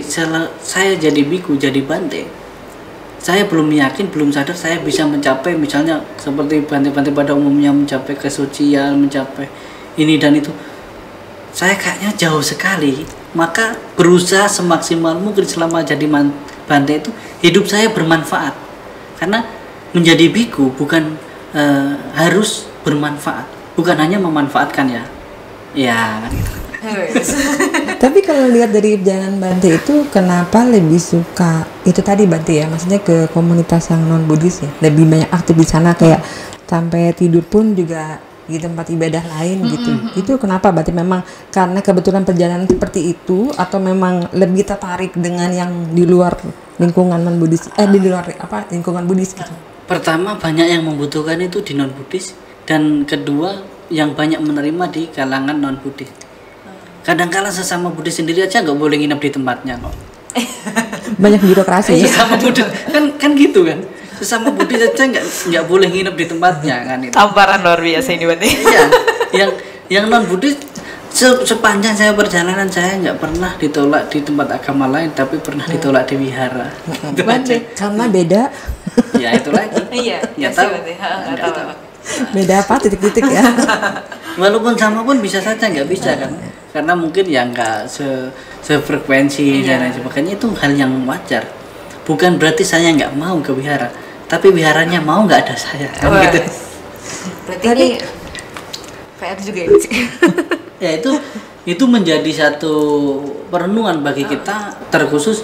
S1: saya jadi biku, jadi Bante, saya belum yakin, belum sadar saya bisa mencapai misalnya seperti Bante-Bante pada umumnya mencapai kesucian, mencapai ini dan itu. Saya kayaknya jauh sekali. Maka berusaha semaksimal mungkin selama jadi Bante itu hidup saya bermanfaat. Karena menjadi biku bukan harus bermanfaat, bukan hanya memanfaatkan ya kan gitu.
S3: Tapi kalau lihat dari perjalanan Bante itu, kenapa lebih suka itu tadi Bante ya, maksudnya ke komunitas yang non Buddhis ya, lebih banyak aktif di sana kayak sampai tidur pun juga di tempat ibadah lain gitu. Itu kenapa? Berarti memang karena kebetulan perjalanan seperti itu atau memang lebih tertarik dengan yang di luar lingkungan non Buddhis di luar lingkungan Buddhis gitu.
S1: Pertama, banyak yang membutuhkan itu di non Buddhis, dan kedua yang banyak menerima di kalangan non Buddhis. Kadang-kala sesama Buddhis sendiri aja nggak boleh nginep di tempatnya kok.
S3: Banyak birokrasi ya.
S1: Sesama Buddhis kan gitu kan. Sesama Buddhis aja nggak boleh nginep di tempatnya kan itu.
S2: Tamparan luar biasa ini berarti.
S1: Iya, yang non Buddhis sepanjang saya perjalanan saya nggak pernah ditolak di tempat agama lain, tapi pernah ditolak di wihara. Itu aja.
S3: Karena beda.
S1: Ya itu lagi.
S2: Iya,
S1: Nggak
S2: sih
S1: tahu.
S2: berarti. Nggak
S1: Nggak
S2: tahu.
S3: Beda apa titik-titik ya.
S1: Walaupun sama pun bisa saja nggak bisa kan, karena mungkin ya nggak sefrekuensi dan lain sebagainya. Itu hal yang wajar. Bukan berarti saya nggak mau ke wihara, tapi wiharanya mau nggak ada saya kan gitu.
S2: Berarti ini PR juga ini sih.
S1: Ya itu menjadi satu perenungan bagi kita, terkhusus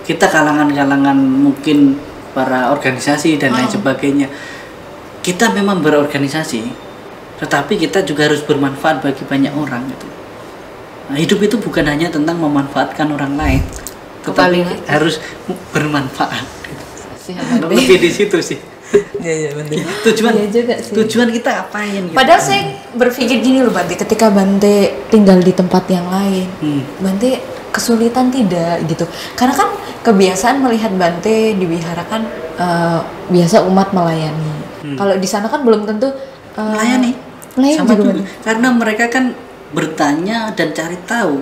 S1: kita kalangan-kalangan mungkin para organisasi dan lain sebagainya. Kita memang berorganisasi, tetapi kita juga harus bermanfaat bagi banyak orang gitu. Nah, hidup itu bukan hanya tentang memanfaatkan orang lain, tetapi harus bermanfaat. Lebih di situ sih.
S3: Iya benar.
S1: Tujuan kita apain gitu.
S2: Padahal saya berpikir gini loh Bante, ketika Bante tinggal di tempat yang lain, Bante kesulitan tidak gitu? Karena kan kebiasaan melihat Bante di wihara kan biasa umat melayani. Kalau di sana kan belum tentu
S1: melayani sama juga. Karena mereka kan bertanya dan cari tahu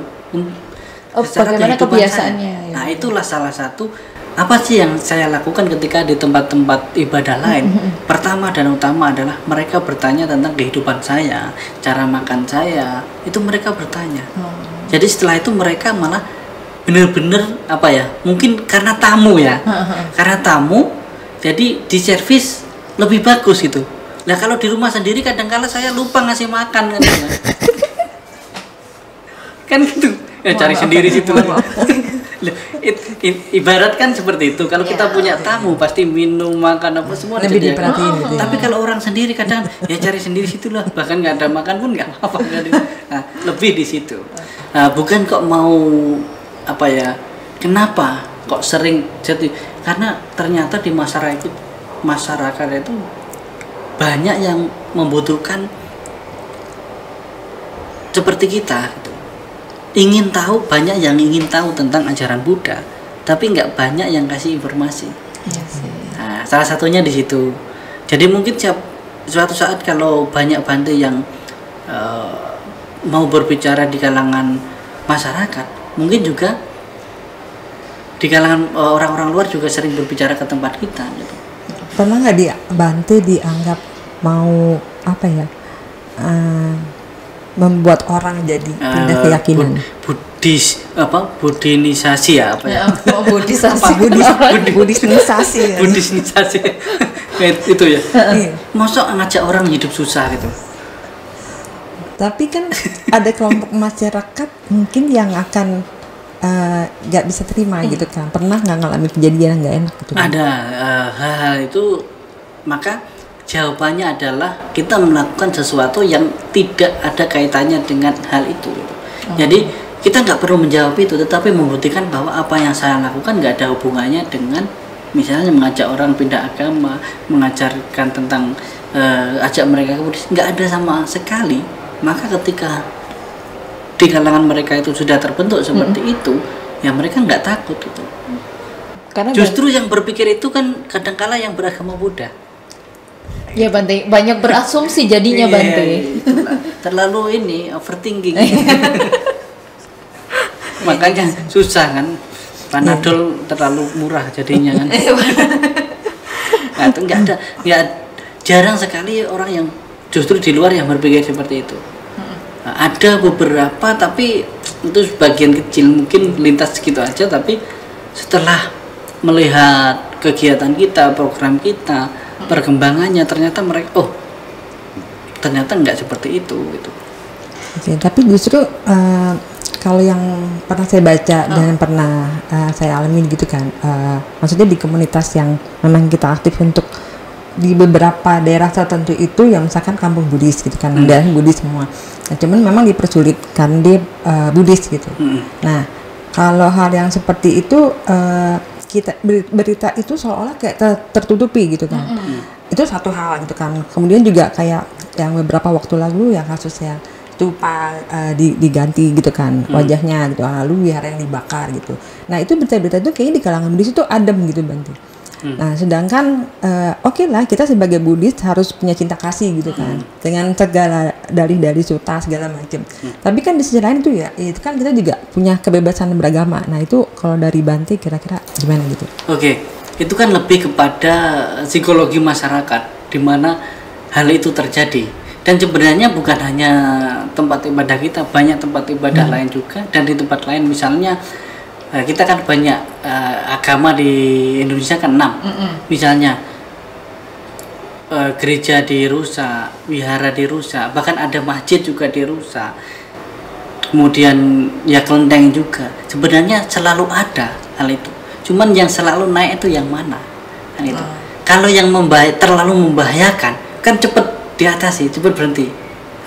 S2: bagaimana kebiasaannya.
S1: Nah, itulah salah satu apa sih yang saya lakukan ketika di tempat-tempat ibadah lain. Pertama dan utama adalah mereka bertanya tentang kehidupan saya, cara makan saya, itu mereka bertanya. Jadi setelah itu mereka malah benar-benar mungkin karena tamu ya, karena tamu, jadi di servis lebih bagus gitu. Nah kalau di rumah sendiri kadang-kala saya lupa ngasih makan kan, kan gitu. Ya cari sendiri situ. Ibarat kan seperti itu. Kalau kita punya tamu pasti minum, makan apa semua
S3: lebih diperhatiin gitu.
S1: Tapi kalau orang sendiri kadang ya cari sendiri situlah, bahkan nggak ada makan pun nggak apa-apa. Nah, lebih di situ. Nah, bukan kok mau kenapa kok sering jadi, karena ternyata di masyarakat itu banyak yang membutuhkan seperti kita gitu. Banyak yang ingin tahu tentang ajaran Buddha, tapi nggak banyak yang kasih informasi. Nah, salah satunya di situ. Jadi mungkin suatu saat kalau banyak Bante yang mau berbicara di kalangan masyarakat, mungkin juga di kalangan orang-orang luar juga sering berbicara ke tempat kita. Gitu.
S3: Pernah nggak Bante dianggap mau membuat orang jadi pindah keyakinan?
S1: Buddhisasi ya
S3: Buddhisnisasi.
S1: Buddhisnisasi. Itu ya. Masa ngajak orang hidup susah gitu.
S3: Tapi kan ada kelompok masyarakat mungkin yang akan nggak bisa terima gitu kan. Pernah nggak ngalamin kejadian nggak enak gitu?
S1: Ada hal-hal itu, maka jawabannya adalah kita melakukan sesuatu yang tidak ada kaitannya dengan hal itu. Jadi kita nggak perlu menjawab itu, tetapi membuktikan bahwa apa yang saya lakukan nggak ada hubungannya dengan misalnya mengajak orang pindah agama, mengajarkan tentang ajak mereka ke Buddhis, nggak ada sama sekali. Maka ketika di kalangan mereka itu sudah terbentuk seperti itu, ya mereka nggak takut gitu. Karena justru yang berpikir itu kan kadangkala yang beragama Buddha.
S2: Ya Bante, banyak berasumsi jadinya Bante.
S1: Terlalu overthinking. Makanya susah kan. Panadol terlalu murah jadinya kan. Nah, itu jarang sekali orang yang justru di luar yang berpikir seperti itu. Nah, ada beberapa tapi itu sebagian kecil, mungkin lintas gitu aja, tapi setelah melihat kegiatan kita, program kita, perkembangannya, ternyata mereka ternyata nggak seperti itu gitu.
S3: Oke, tapi justru kalau yang pernah saya baca dan saya alami gitu kan, maksudnya di komunitas yang memang kita aktif untuk di beberapa daerah tertentu itu yang misalkan kampung Buddhis gitu kan, daerah Buddhis semua. Nah, cuman memang dipersulitkan di Buddhis gitu. Nah, kalau hal yang seperti itu kita berita itu seolah-olah kayak tertutupi gitu kan. Itu satu hal gitu kan. Kemudian juga kayak yang beberapa waktu lalu yang kasus yang stupa diganti gitu kan wajahnya gitu, lalu wihara yang dibakar gitu. Nah, itu berita-berita itu kayaknya di kalangan Buddhis itu adem gitu Bante. Nah, sedangkan oke lah kita sebagai Buddhis harus punya cinta kasih gitu kan, dengan segala dalih-dalih sutta segala macam. Tapi kan di sisi lain itu ya, itu kan kita juga punya kebebasan beragama. Nah, itu kalau dari Bante kira-kira gimana gitu?
S1: Oke, itu kan lebih kepada psikologi masyarakat di mana hal itu terjadi. Dan sebenarnya bukan hanya tempat ibadah kita, banyak tempat ibadah lain juga. Dan di tempat lain misalnya kita kan banyak agama di Indonesia kan 6. Misalnya gereja dirusak, wihara dirusak, bahkan ada masjid juga dirusak. Kemudian ya kelenteng juga. Sebenarnya selalu ada hal itu. Cuman yang selalu naik itu yang mana? Kan itu. Kalau yang terlalu membahayakan kan cepat diatasi, cepat berhenti.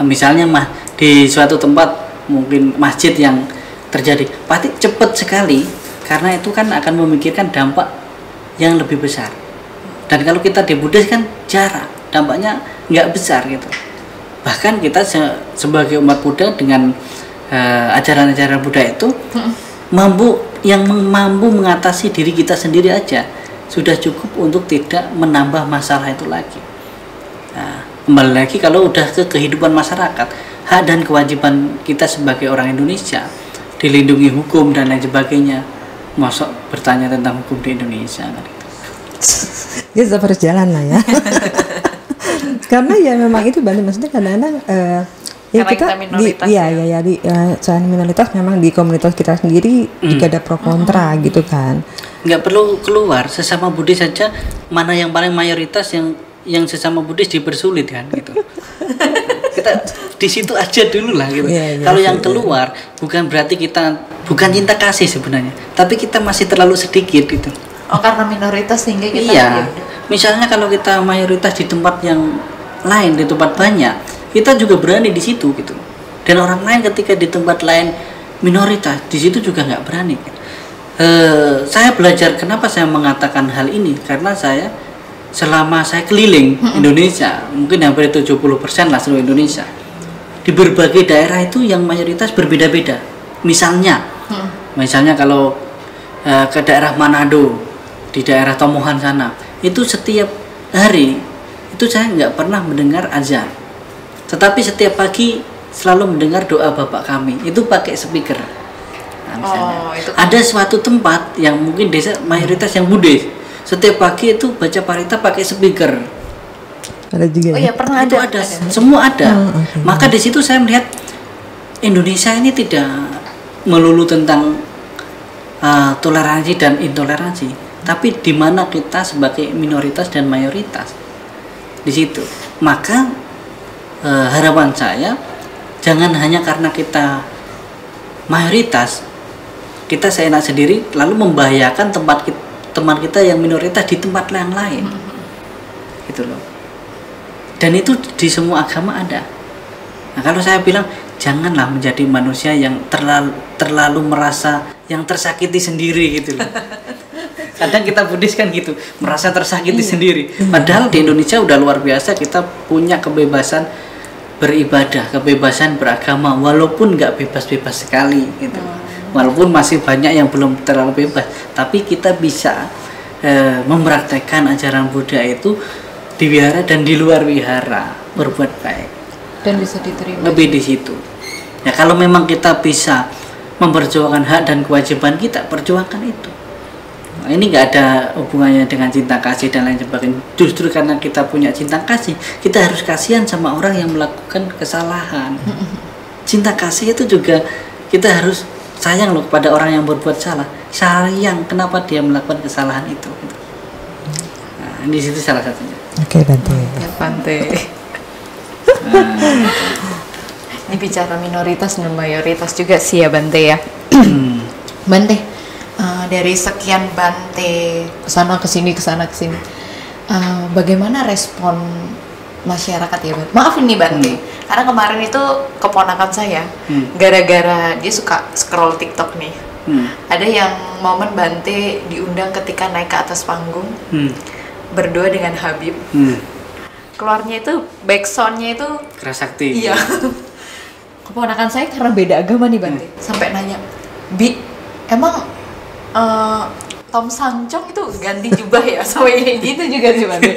S1: Nah, misalnya di suatu tempat mungkin masjid yang terjadi pasti cepat sekali, karena itu kan akan memikirkan dampak yang lebih besar. Dan kalau kita di Buddhis kan jarang, dampaknya nggak besar gitu. Bahkan kita sebagai umat Buddha dengan ajaran-ajaran Buddha itu mampu mengatasi diri kita sendiri aja sudah cukup untuk tidak menambah masalah itu lagi. Nah, kembali lagi kalau udah ke kehidupan masyarakat, hak dan kewajiban kita sebagai orang Indonesia dilindungi hukum dan lain sebagainya, masuk bertanya tentang hukum di Indonesia kan itu.
S3: Dia tetap harus jalan lah ya. Karena ya memang itu Bante, maksudnya kadang-kadang ya kita minoritas selain minoritas memang di komunitas kita sendiri juga ada pro kontra gitu kan.
S1: Nggak perlu keluar, sesama Buddhis saja mana yang paling mayoritas yang sesama Buddhis dipersulit kan gitu. Kita di situ aja dulu lah gitu. Kalau yang keluar bukan berarti kita bukan cinta kasih sebenarnya, tapi kita masih terlalu sedikit gitu.
S2: Oh, karena minoritas sehingga kita
S1: misalnya kalau kita mayoritas di tempat yang lain, di tempat banyak, kita juga berani di situ gitu. Dan orang lain ketika di tempat lain minoritas, di situ juga nggak berani. Saya belajar kenapa saya mengatakan hal ini, karena selama saya keliling Indonesia, mungkin hampir 70% lah seluruh Indonesia, di berbagai daerah itu yang mayoritas berbeda-beda. Misalnya kalau ke daerah Manado, di daerah Tomohon sana, itu setiap hari itu saya nggak pernah mendengar azan, tetapi setiap pagi selalu mendengar doa Bapak kami, itu pakai speaker. Nah, misalnya ada suatu tempat yang mungkin desa mayoritas yang Buddhis, setiap pagi itu baca parita pakai speaker.
S3: Ada juga.
S2: Oh ya, pernah
S1: itu ada. Semua ada. Maka di situ saya melihat Indonesia ini tidak melulu tentang toleransi dan intoleransi, tapi di mana kita sebagai minoritas dan mayoritas di situ. Maka harapan saya jangan hanya karena kita mayoritas kita seenak sendiri lalu membahayakan teman kita yang minoritas di tempat yang lain, gitu loh. Dan itu di semua agama ada. Nah, kalau saya bilang janganlah menjadi manusia yang terlalu merasa yang tersakiti sendiri gitu loh. Kadang kita Buddhis kan gitu, merasa tersakiti sendiri. Padahal di Indonesia udah luar biasa, kita punya kebebasan beribadah, kebebasan beragama, walaupun nggak bebas-bebas sekali gitu. Walaupun masih banyak yang belum terlalu bebas, tapi kita bisa mempraktekkan ajaran Buddha itu di wihara dan di luar wihara, berbuat baik
S2: dan bisa diterima
S1: lebih di situ. Ya kalau memang kita bisa memperjuangkan hak dan kewajiban kita, perjuangkan itu. Nah, ini nggak ada hubungannya dengan cinta kasih dan lain sebagainya. Justru karena kita punya cinta kasih, kita harus kasihan sama orang yang melakukan kesalahan. Cinta kasih itu juga kita harus sayang loh kepada orang yang berbuat salah. Sayang kenapa dia melakukan kesalahan itu. Nah, di situ salah satunya.
S3: Oke, Bante.
S2: Bante. Ini bicara minoritas dan mayoritas juga sih ya Bante ya. Bante, dari sekian Bante kesana kesini bagaimana respon masyarakat ya, Bante? Maaf ini Bante, karena kemarin itu keponakan saya, gara-gara dia suka scroll TikTok nih, ada yang momen Bante diundang ketika naik ke atas panggung, berdoa dengan Habib, keluarnya itu backsoundnya itu
S1: Kerasakti.
S2: iya. Keponakan saya karena beda agama nih Bante, sampai nanya, Bi, emang Tom Sancong itu ganti jubah ya, sampai kayak gitu juga sih Bante.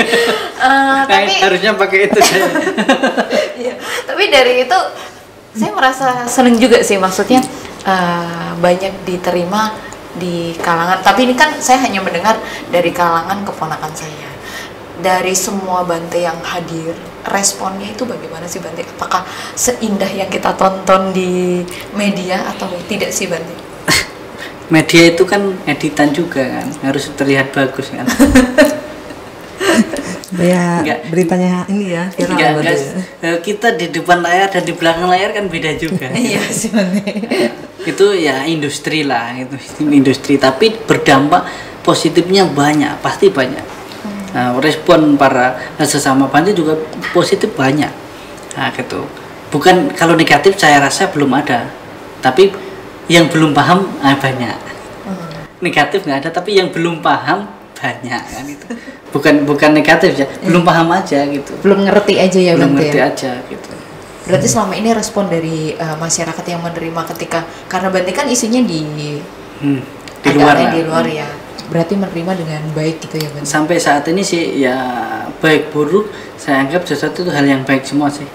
S2: Tapi
S1: harusnya pakai itu saya.
S2: iya, tapi dari itu saya merasa seneng juga sih, maksudnya banyak diterima di kalangan, tapi ini kan saya hanya mendengar dari kalangan keponakan saya. Dari semua Bante yang hadir, responnya itu bagaimana sih Bante? Apakah seindah yang kita tonton di media atau tidak sih Bante?
S1: Media itu kan editan juga kan, harus terlihat bagus kan.
S3: Ya
S1: Enggak.
S3: beritanya ini ya viral
S1: Enggak,
S3: berarti ya.
S1: kita di depan layar dan di belakang layar kan beda juga.
S2: Iya sih Bante.
S1: Itu ya industri lah, itu industri, tapi berdampak positifnya banyak, pasti banyak. Nah, respon para sesama Bante juga positif banyak. Nah, gitu. Bukan, kalau negatif saya rasa belum ada, tapi yang belum paham banyak. Negatif nggak ada, tapi yang belum paham banyak kan itu. Bukan negatif ya, belum paham aja gitu.
S2: Belum ngerti aja ya
S1: Belum
S2: Bante
S1: ngerti
S2: ya?
S1: aja gitu.
S2: Berarti selama ini respon dari masyarakat yang menerima ketika, karena Bante kan isinya di
S1: Di luar lah.
S2: di luar ya, berarti menerima dengan baik gitu ya Bante?
S1: Sampai saat ini sih ya baik buruk saya anggap sesuatu itu hal yang baik semua sih.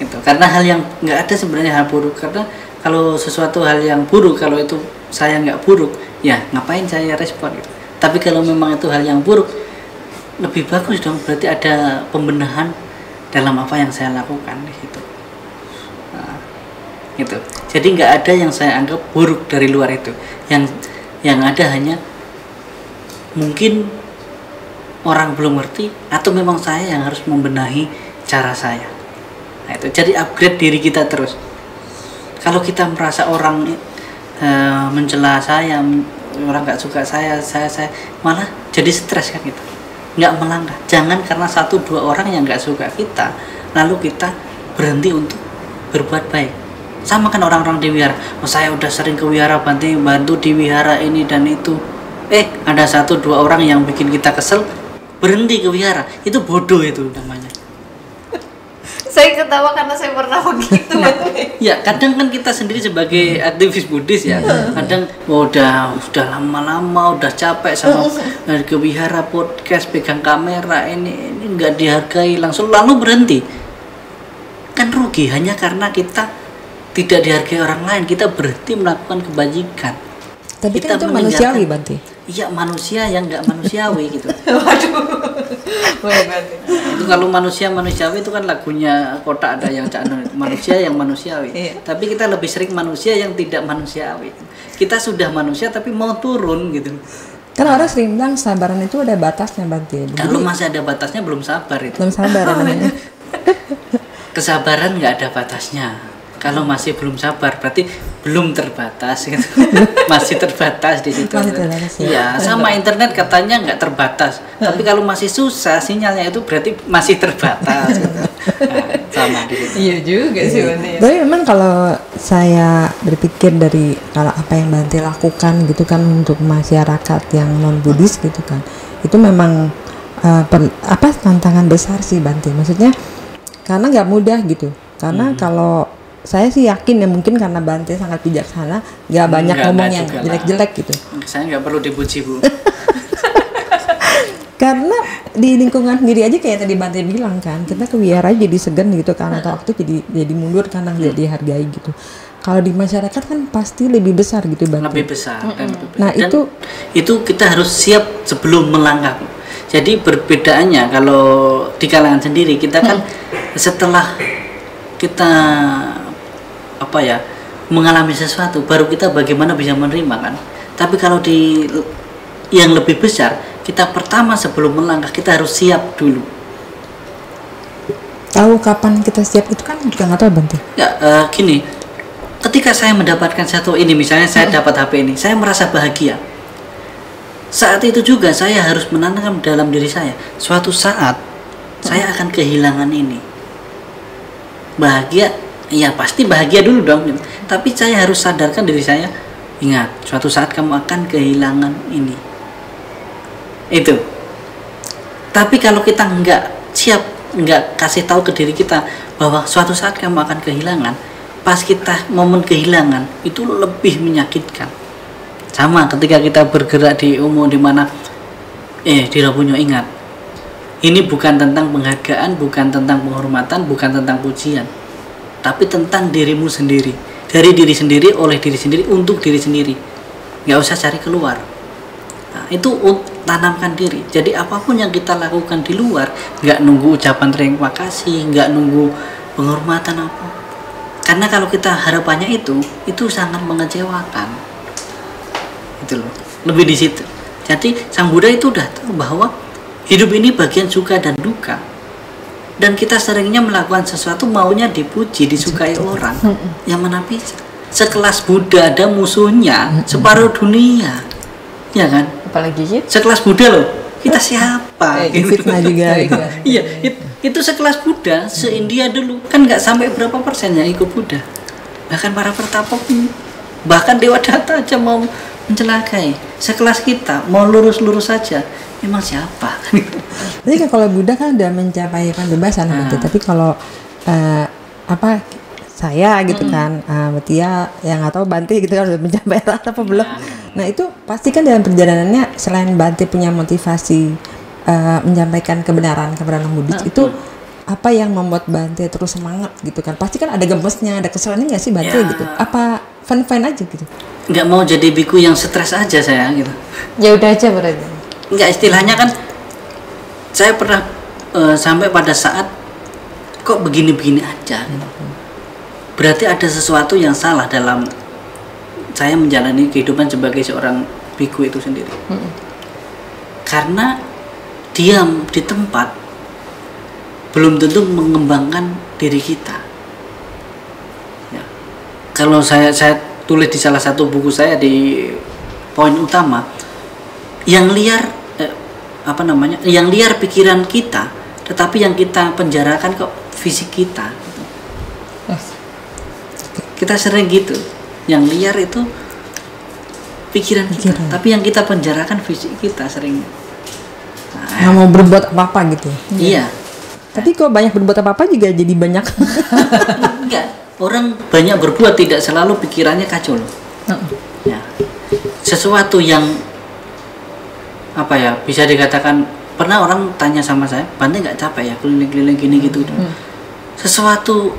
S1: Itu karena hal yang nggak ada sebenarnya hal buruk, karena kalau sesuatu hal yang buruk, kalau itu saya nggak buruk, ya ngapain saya respon gitu. Tapi kalau memang itu hal yang buruk, lebih bagus dong, berarti ada pembenahan dalam apa yang saya lakukan gitu. Nah, gitu. Jadi nggak ada yang saya anggap buruk dari luar itu. Yang ada hanya mungkin orang belum ngerti, atau memang saya yang harus membenahi cara saya. Nah, itu jadi upgrade diri kita terus. Kalau kita merasa orang mencela saya, orang nggak suka saya malah jadi stres kan gitu, nggak melangkah. Jangan karena 1-2 orang yang nggak suka kita lalu kita berhenti untuk berbuat baik. Sama kan orang-orang di wihara, oh, saya udah sering ke wihara, bantu di wihara ini dan itu, ada 1-2 orang yang bikin kita kesel, berhenti ke wihara, itu bodoh itu namanya.
S2: Saya ketawa karena saya pernah begitu Bante.
S1: Ya kadang kan kita sendiri sebagai aktivis Buddhis ya, kadang udah lama-lama udah capek sama ke wihara, podcast, pegang kamera, ini nggak dihargai, lalu berhenti, kan rugi hanya karena kita tidak dihargai orang lain, kita berhenti melakukan kebajikan.
S3: Tapi
S1: Kita
S3: kan itu
S1: meninggalkan-
S3: manusiawi Bante.
S1: Iya, manusia yang nggak manusiawi gitu.
S2: Waduh. Boleh Bante.
S1: Itu kalau manusiawi itu kan lagunya Kotak ada yang manusia yang manusiawi.
S2: Iya.
S1: Tapi kita lebih sering manusia yang tidak manusiawi. Kita sudah manusia tapi mau turun gitu.
S3: Kan orang sering bilang sabaran itu ada batasnya Bante.
S1: Kalau masih ada batasnya belum sabar itu.
S3: Belum sabar namanya.
S1: Kesabaran nggak ada batasnya. Kalau masih belum sabar berarti belum terbatas gitu. Masih terbatas di situ.
S3: Masih terbatas, ya.
S1: Iya, sama internet katanya nggak terbatas. Tapi kalau masih susah sinyalnya itu berarti masih terbatas gitu. Nah, sama di situ.
S2: Iya juga sih Bante ya.
S3: Tapi memang kalau saya berpikir dari kalau apa yang Bante lakukan gitu kan untuk masyarakat yang non Buddhis gitu kan, itu memang tantangan besar sih Bante. Maksudnya karena nggak mudah gitu. Karena kalau saya sih yakin ya mungkin karena Bante sangat bijaksana, nggak banyak ngomong yang
S1: juga lah.
S3: jelek-jelek gitu.
S1: Saya nggak perlu dipuji Bu.
S3: Karena di lingkungan sendiri aja kayak tadi Bante bilang kan, kita ke wihara jadi segan gitu kan, atau waktu jadi mundur karena tidak dihargai gitu. Kalau di masyarakat kan pasti lebih besar gitu Bante.
S1: Lebih besar dan lebih besar.
S3: Nah,
S1: Dan itu kita harus siap sebelum melangkah. Jadi perbedaannya kalau di kalangan sendiri kita kan setelah kita mengalami sesuatu baru kita bagaimana bisa menerima kan. Tapi kalau di yang lebih besar, kita pertama sebelum melangkah kita harus siap dulu.
S3: Tahu kapan kita siap itu kan juga nggak tahu Bante.
S1: Ya gini, ketika saya mendapatkan satu ini, misalnya saya dapat HP ini, saya merasa bahagia. saat itu juga saya harus menanamkan dalam diri saya, suatu saat saya akan kehilangan ini. Bahagia, ya pasti bahagia dulu dong. Tapi saya harus sadarkan diri saya, ingat, suatu saat kamu akan kehilangan ini. Itu. Tapi kalau kita nggak siap, nggak kasih tahu ke diri kita bahwa suatu saat kamu akan kehilangan, pas kita momen kehilangan itu lebih menyakitkan. Sama ketika kita bergerak di umur dimana di Rabunyo, ingat, ini bukan tentang penghargaan, bukan tentang penghormatan, bukan tentang pujian, tapi tentang dirimu sendiri, dari diri sendiri, oleh diri sendiri, untuk diri sendiri. Nggak usah cari keluar. Nah, itu tanamkan diri. Jadi apapun yang kita lakukan di luar, nggak nunggu ucapan terima kasih, nggak nunggu penghormatan apa. Karena kalau kita harapannya itu sangat mengecewakan. Itu loh, lebih di situ. Jadi Sang Buddha itu udah tahu bahwa hidup ini bagian suka dan duka, dan kita seringnya melakukan sesuatu maunya dipuji, disukai orang. Yang mana bisa sekelas Buddha ada musuhnya separuh dunia, ya kan?
S2: Apalagi gitu.
S1: Sekelas Buddha loh, kita siapa?
S3: Fitnah juga.
S1: Iya, itu sekelas Buddha se-India dulu kan nggak sampai berapa persen yang ikut Buddha. Bahkan para pertapa pun, bahkan Dewa Data aja mau mencelakai. Sekelas kita mau lurus-lurus saja, memang siapa?
S3: Jadi kan kalau Buddha kan udah mencapai pembebasan, tapi kalau saya gitu kan, berarti ya yang nggak tahu Bante gitu kan udah mencapai rasa apa belum? Nah itu pasti kan dalam perjalanannya selain Bante punya motivasi menyampaikan kebenaran Buddhis, itu apa yang membuat Bante terus semangat gitu kan? Pasti kan ada gemesnya, ada keselannya nggak sih Bante gitu? Apa fun-fun aja gitu?
S1: Nggak mau jadi biku yang stres aja saya gitu.
S2: Ya udah aja berarti.
S1: Nggak, istilahnya kan saya pernah sampai pada saat kok begini-begini aja gitu. Berarti ada sesuatu yang salah dalam saya menjalani kehidupan sebagai seorang biku itu sendiri. Karena diam di tempat belum tentu mengembangkan diri kita. Ya. Kalau saya tulis di salah satu buku saya di poin utama, yang liar yang liar pikiran kita, tetapi yang kita penjarakan kok fisik kita. Kita sering gitu, yang liar itu pikiran kita, tapi yang kita penjarakan fisik kita sering.
S3: Nggak mau berbuat apa-apa gitu.
S1: Iya.
S3: Tapi kok banyak berbuat apa-apa juga jadi banyak.
S1: Enggak, orang banyak berbuat tidak selalu pikirannya kacau loh. Ya. Sesuatu yang bisa dikatakan, pernah orang tanya sama saya, Bante nggak capek ya keliling-keliling gini gitu. Sesuatu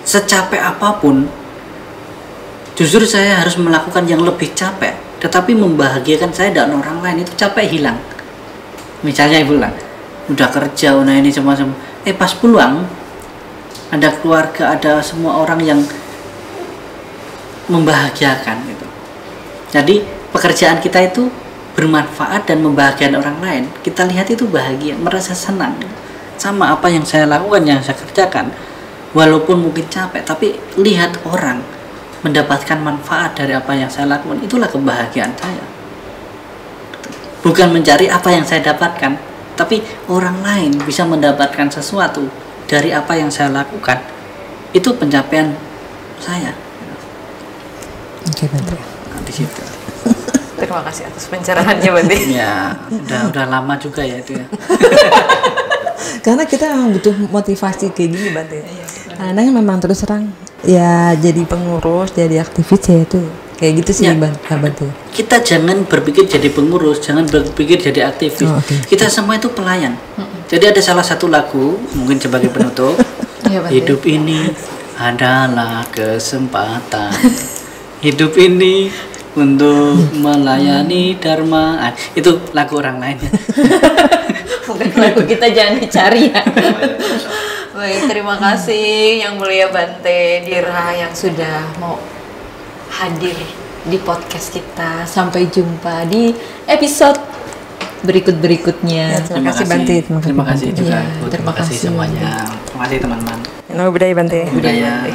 S1: secapek apapun, justru saya harus melakukan yang lebih capek, tetapi membahagiakan saya dan orang lain, itu capek hilang. Misalnya ibu lah, udah kerja, ini semua pas pulang ada keluarga, ada semua orang yang membahagiakan gitu. Jadi pekerjaan kita itu bermanfaat dan membahagiakan orang lain, kita lihat itu bahagia, merasa senang. Sama apa yang saya lakukan, yang saya kerjakan, walaupun mungkin capek, tapi lihat orang mendapatkan manfaat dari apa yang saya lakukan, itulah kebahagiaan saya. Bukan mencari apa yang saya dapatkan, tapi orang lain bisa mendapatkan sesuatu dari apa yang saya lakukan, itu pencapaian saya.
S3: Oke, Bante.
S1: Di situ.
S2: Terima kasih atas pencerahannya Bante.
S1: Ya, udah lama juga ya itu ya.
S3: Karena kita memang butuh motivasi kayak gini Bante. Karena memang terus terang ya jadi pengurus, jadi aktivis ya itu kayak gitu sih Bante.
S1: Kita jangan berpikir jadi pengurus, jangan berpikir jadi aktivis. Kita semua itu pelayan. Jadi ada salah satu lagu mungkin sebagai penutup. Hidup ini adalah kesempatan. Hidup ini untuk melayani dharma. Itu lagu orang lain.
S2: Bukan lagu kita, jangan dicari ya. Baik, terima kasih Yang Mulia Bante Dira yang sudah mau hadir di podcast kita. Sampai jumpa di episode berikut-berikutnya.
S3: Terima kasih Bante.
S1: Terima kasih juga.
S2: Ya,
S1: terima kasih semuanya. Terima kasih teman-teman.
S3: Namo Buddhaya Bante.
S1: Budaya.